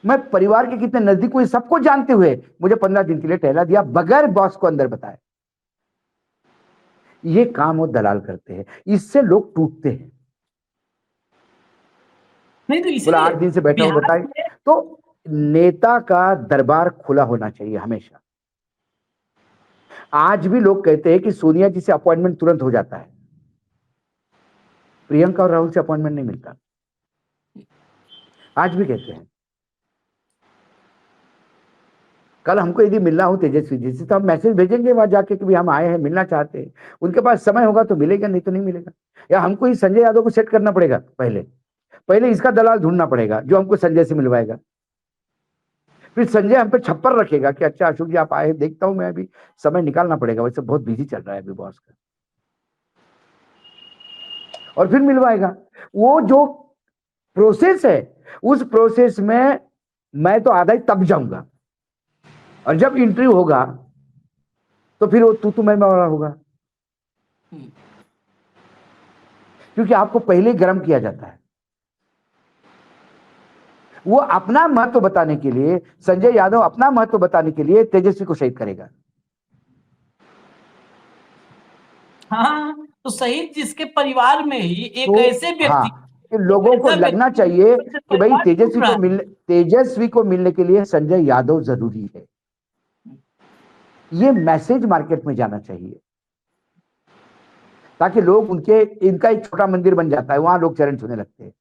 मैं परिवार के कितने नजदीक हुए सबको जानते हुए मुझे 15 दिन के लिए टहला दिया, बगैर बॉस को अंदर बताए। ये काम वो दलाल करते हैं, इससे लोग टूटते हैं। नहीं तो बोला 8 इसलिए दिन से बैठा हूं, बिहार बताए। में तो नेता का दरबार खुला होना चाहिए हमेशा। आज भी लोग कहते हैं कि सोनिया जी से अपॉइंटमेंट तुरंत हो जाता है, प्रियंका और राहुल से अपॉइंटमेंट नहीं मिलता, आज भी कहते हैं। कल हमको यदि मिलना हो तेजस्वी जी से तो हम मैसेज भेजेंगे वहां जाके कि भी हम आए हैं, मिलना चाहते हैं। उनके पास समय होगा तो मिलेगा, नहीं तो नहीं मिलेगा। या हमको ही संजय यादव को सेट करना पड़ेगा, पहले इसका दलाल ढूंढना पड़ेगा जो हमको संजय से मिलवाएगा। फिर संजय हम पे छप्पर रखेगा कि अच्छा अशोक जी आप आए, देखता हूं मैं, अभी समय निकालना पड़ेगा, वैसे बहुत बिजी चल रहा है अभी बॉस का, और फिर मिलवाएगा। वो जो प्रोसेस है, उस प्रोसेस में मैं तो आधा ही तब जाऊंगा, और जब इंटरव्यू होगा तो फिर वो तू मैं वाला होगा, क्योंकि आपको पहले गर्म किया जाता है। वो अपना महत्व बताने के लिए, संजय यादव अपना महत्व बताने के लिए तेजस्वी को शहीद करेगा। हाँ, तो शहीद जिसके परिवार में ही एक तो ऐसे व्यक्ति, कि लोगों को लगना चाहिए कि भाई तेजस्वी को मिलने के लिए संजय यादव जरूरी है। ये मैसेज मार्केट में जाना चाहिए, ताकि लोग इनका एक छोटा मंदिर बन जाता है, वहां लोग चरण छूने लगते हैं।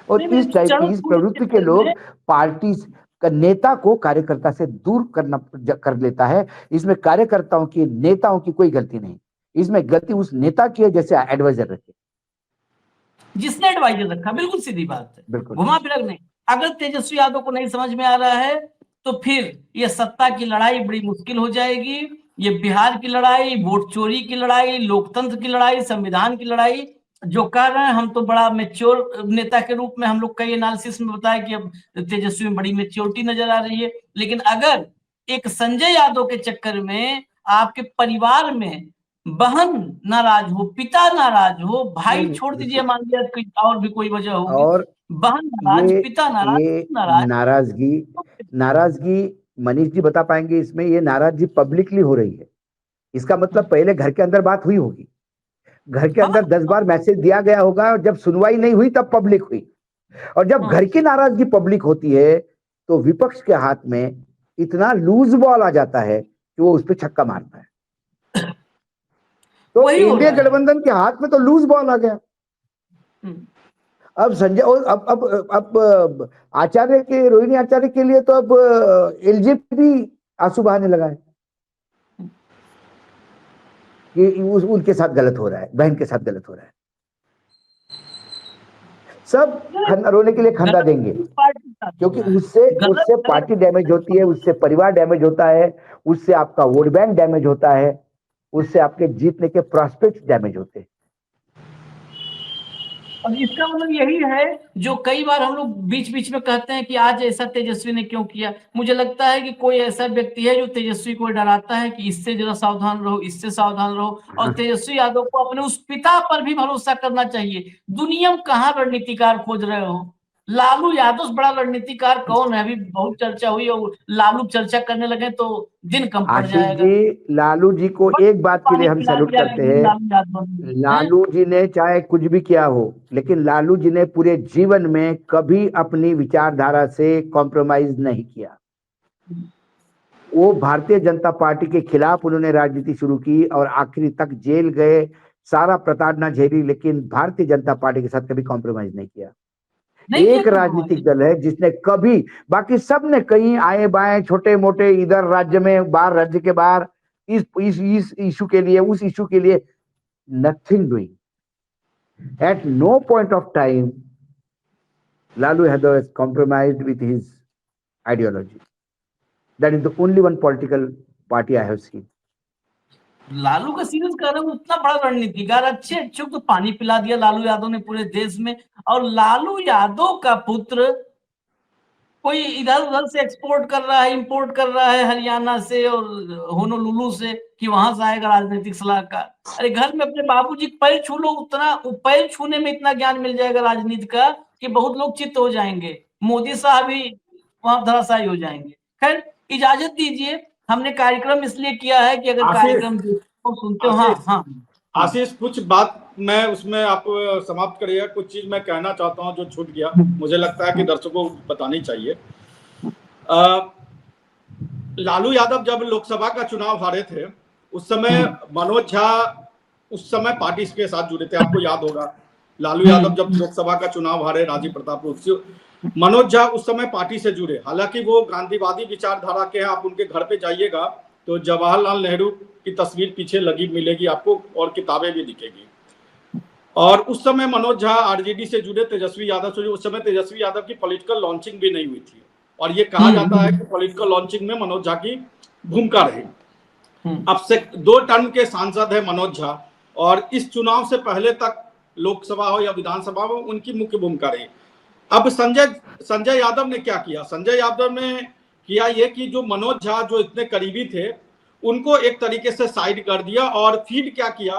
और इस टाइप की इस प्रवृत्ति के लोग पार्टी का नेता को कार्यकर्ता से दूर कर लेता है। इसमें कार्यकर्ताओं की, नेताओं की कोई गलती नहीं, इसमें गलती उस नेता की है जैसे एडवाइजर रखे, जिसने एडवाइजर रखा। बिल्कुल सीधी बात है, बिल्कुल घुमा फिरा नहीं। अगर तेजस्वी यादव को नहीं समझ में आ रहा है तो फिर ये सत्ता की लड़ाई बड़ी मुश्किल हो जाएगी। ये बिहार की लड़ाई, वोट चोरी की लड़ाई, लोकतंत्र की लड़ाई, संविधान की लड़ाई जो कर रहे हैं, हम तो बड़ा मेच्योर नेता के रूप में हम लोग कई एनालिसिस में बताया कि अब तेजस्वी में बड़ी मेच्योरिटी नजर आ रही है। लेकिन अगर एक संजय यादव के चक्कर में आपके परिवार में बहन नाराज हो, पिता नाराज हो, भाई छोड़ दीजिए, मान लिया कोई और भी कोई वजह होगी, और बहन नाराज, ये पिता नाराज, ये नाराज, नाराजगी मनीष जी बता पाएंगे इसमें? ये नाराजगी पब्लिकली हो रही है, इसका मतलब पहले घर के अंदर बात हुई होगी, घर के अंदर 10 बार मैसेज दिया गया होगा, और जब सुनवाई नहीं हुई तब पब्लिक हुई। और जब घर की नाराजगी पब्लिक होती है तो विपक्ष के हाथ में इतना लूज बॉल आ जाता है कि वो उस पर छक्का मारता है। तो इंडिया गठबंधन के हाथ में तो लूज बॉल आ गया। अब संजय और अब आचार्य के, रोहिणी आचार्य के लिए तो अब एलजेपी भी आंसू बहाने लगा है कि उनके साथ गलत हो रहा है, बहन के साथ गलत हो रहा है। सब रोने के लिए खंदा देंगे, क्योंकि उससे पार्टी डैमेज होती है, उससे परिवार डैमेज होता है, उससे आपका वोट बैंक डैमेज होता है, उससे आपके जीतने के प्रॉस्पेक्ट डैमेज होते हैं। और इसका मतलब यही है जो कई बार हम लोग बीच बीच में कहते हैं कि आज ऐसा तेजस्वी ने क्यों किया। मुझे लगता है कि कोई ऐसा व्यक्ति है जो तेजस्वी को डराता है कि इससे जरा सावधान रहो, इससे सावधान रहो। और तेजस्वी यादव को अपने उस पिता पर भी भरोसा करना चाहिए। दुनिया में कहाँ रणनीतिकार खोज रहे हो? लालू यादव से बड़ा रणनीतिकार कौन है? अभी बहुत चर्चा हुई और लालू चर्चा करने लगे तो दिन कम पड़ आशीष जाएगा। जी, लालू जी को एक बात के लिए हम सैल्यूट करते हैं। लालू जी ने चाहे कुछ भी किया हो, लेकिन लालू जी ने पूरे जीवन में कभी अपनी विचारधारा से कॉम्प्रोमाइज नहीं किया। वो भारतीय जनता पार्टी के खिलाफ उन्होंने राजनीति शुरू की और आखिरी तक जेल गए, सारा प्रताड़ना झेली, लेकिन भारतीय जनता पार्टी के साथ कभी कॉम्प्रोमाइज नहीं किया। एक राजनीतिक दल है जिसने कभी, बाकी सब ने कहीं आए बाएं छोटे मोटे, इधर राज्य में बाहर, राज्य के बाहर, इस इशू के लिए, उस इशू के लिए, nothing doing. At no point of time Lalu Yadav has compromised with his ideology. That is the only one political party I have seen. Lalu का सीरियस कर रहे हो, उतना बड़ा रणनीतिकार, अच्छे अच्छे तो पानी पिला दिया लालू यादव ने पूरे देश में। और लालू यादव का पुत्र कोई इधर उधर से एक्सपोर्ट कर रहा है, इंपोर्ट कर रहा है, हरियाणा से और होनोलुलु से, कि वहां से आएगा राजनीतिक सलाहकार। अरे घर में अपने बाबूजी पैर छू लो, उतना पैर छूने में इतना ज्ञान मिल जाएगा राजनीति का कि बहुत लोग चित्त हो जाएंगे। मोदी साहब भी वहां धराशायी हो जाएंगे। खैर, इजाजत दीजिए, हमने कार्यक्रम इसलिए किया है कि अगर कार्यक्रम सुनते हो। हाँ आशीष, कुछ बात मैं उसमें आप समाप्त करिएगा। कुछ चीज मैं कहना चाहता हूं जो छूट गया, मुझे लगता है कि दर्शकों को बतानी चाहिए। लालू यादव जब लोकसभा का चुनाव हारे थे उस समय मनोज झा उस समय पार्टी के साथ जुड़े थे, आपको याद होगा। लालू यादव जब लोकसभा का चुनाव हारे राजीव प्रताप रूप से, मनोज झा उस समय पार्टी से जुड़े। हालांकि वो गांधीवादी विचारधारा के हैं, आप उनके घर पे जाइएगा तो जवाहरलाल नेहरू की तस्वीर पीछे लगी मिलेगी आपको और किताबें भी दिखेगी। और उस समय मनोज झा आरजेडी से जुड़े, तेजस्वी यादव से जुड़े। उस समय तेजस्वी यादव की पॉलिटिकल लॉन्चिंग भी नहीं हुई थी और ये कहा जाता है कि पॉलिटिकल लॉन्चिंग में मनोज झा की भूमिका रही। अब से 2 टर्म के सांसद है मनोज झा और इस चुनाव से पहले तक लोकसभा हो या विधानसभा हो उनकी मुख्य भूमिका रही। अब संजय यादव ने क्या किया? संजय यादव ने किया ये कि जो मनोज झा जो इतने करीबी थे उनको एक तरीके से साइड कर दिया और फीड क्या किया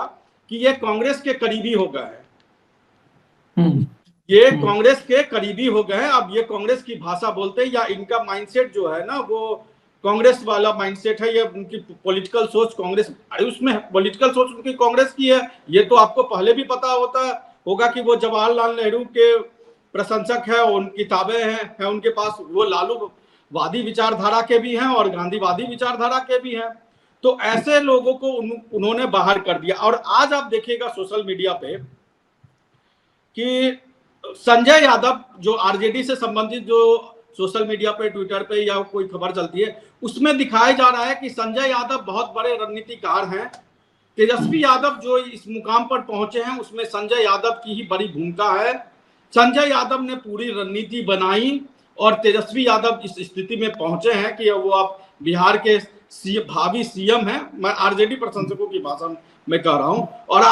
कि ये कांग्रेस के करीबी हो गए हैं, ये कांग्रेस के करीबी हो गए हैं। अब ये कांग्रेस की भाषा बोलते हैं या इनका माइंडसेट जो है ना वो कांग्रेस वाला माइंडसेट है। ये उनकी पॉलिटिकल सोच कांग्रेस, उसमें पॉलिटिकल सोच उनकी कांग्रेस की है। ये तो आपको पहले भी पता होगा कि वो जवाहरलाल नेहरू के प्रशंसक है, उन किताबें हैं उनके पास, वो लालूवादी विचारधारा के भी हैं और गांधीवादी विचारधारा के भी हैं। तो ऐसे लोगों को उन्होंने बाहर कर दिया। और आज आप देखिएगा सोशल मीडिया पे कि संजय यादव जो आरजेडी से संबंधित जो सोशल मीडिया पे, ट्विटर पे या कोई खबर चलती है उसमें दिखाया जा रहा है कि संजय यादव बहुत बड़े रणनीतिकार हैं। तेजस्वी यादव जो इस मुकाम पर पहुंचे हैं उसमें संजय यादव की ही बड़ी भूमिका है। संजय यादव ने पूरी रणनीति बनाई और तेजस्वी यादव इस स्थिति में पहुंचे हैं कि वो अब बिहार के भावी सीएम हैं। मैं आरजेडी प्रशंसकों की भाषा में कह रहा हूं। और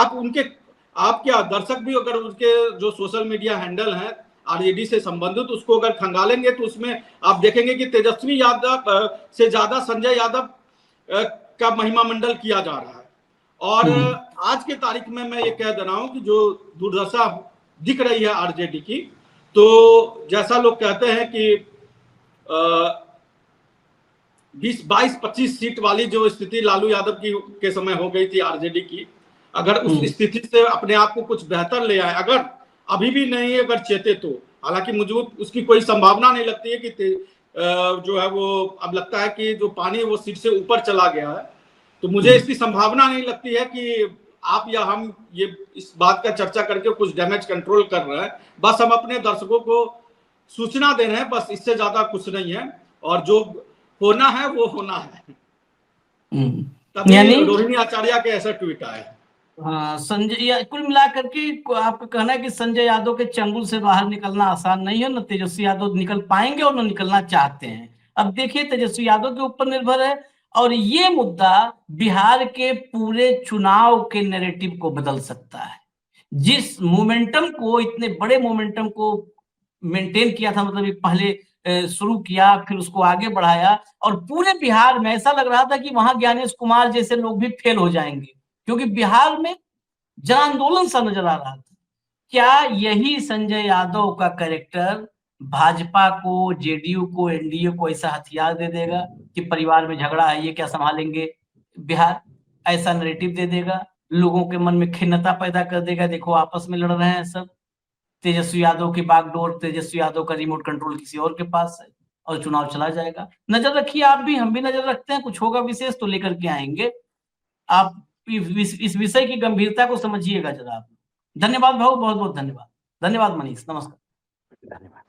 आप क्या दर्शक भी अगर उसके जो सोशल मीडिया हैंडल हैं आरजेडी से संबंधित उसको अगर खंगालेंगे तो उसमें आप देखेंगे कि तेजस्वी यादव से ज्यादा संजय यादव का महिमा मंडल किया जा रहा है। और आज के तारीख में मैं ये कह दे रहा हूं कि जो दुर्दशा दिख रही है आरजेडी की, तो जैसा लोग कहते हैं कि 20, 22, 25 सीट वाली जो स्थिति लालू यादव की के समय हो गई थी आरजेडी की, अगर उस स्थिति से अपने आप को कुछ बेहतर ले आए, अगर अभी भी नहीं अगर चेते तो, हालांकि मुझे उसकी कोई संभावना नहीं लगती है कि जो है वो, अब लगता है कि जो पानी वो सीट से ऊपर चला गया है, तो मुझे इसकी संभावना नहीं लगती है कि आप या हम ये इस बात का चर्चा करके कुछ डैमेज कंट्रोल कर रहे हैं। बस हम अपने दर्शकों को सूचना दे रहे हैं, बस इससे ज्यादा कुछ नहीं है। और जो होना है वो होना है। तभी रोहिणी आचार्य के ऐसा ट्वीट आया है। हाँ, संजय, कुल मिलाकर के आपका कहना है कि संजय यादव के चंगुल से बाहर निकलना आसान नहीं है, न तेजस्वी यादव निकल पाएंगे और न निकलना चाहते हैं। अब देखिए तेजस्वी यादव के ऊपर निर्भर है और ये मुद्दा बिहार के पूरे चुनाव के नैरेटिव को बदल सकता है। जिस मोमेंटम को, इतने बड़े मोमेंटम को मेंटेन किया था, मतलब पहले शुरू किया फिर उसको आगे बढ़ाया और पूरे बिहार में ऐसा लग रहा था कि वहां ज्ञानेश कुमार जैसे लोग भी फेल हो जाएंगे क्योंकि बिहार में जन आंदोलन सा नजर आ रहा था। क्या यही संजय यादव का कैरेक्टर भाजपा को, जेडीयू को, एनडीए को ऐसा हथियार दे देगा कि परिवार में झगड़ा है, ये क्या संभालेंगे बिहार? ऐसा नैरेटिव दे देगा, लोगों के मन में खिन्नता पैदा कर देगा, देखो आपस में लड़ रहे हैं सब, तेजस्वी यादव की बागडोर, तेजस्वी यादव का रिमोट कंट्रोल किसी और के पास है और चुनाव चला जाएगा। नजर रखिए, आप भी, हम भी नजर रखते हैं, कुछ होगा विशेष तो लेकर के आएंगे। आप इस विषय की गंभीरता को समझिएगा जरा। धन्यवाद भाऊ, बहुत बहुत धन्यवाद। धन्यवाद मनीष, नमस्कार। धन्यवाद।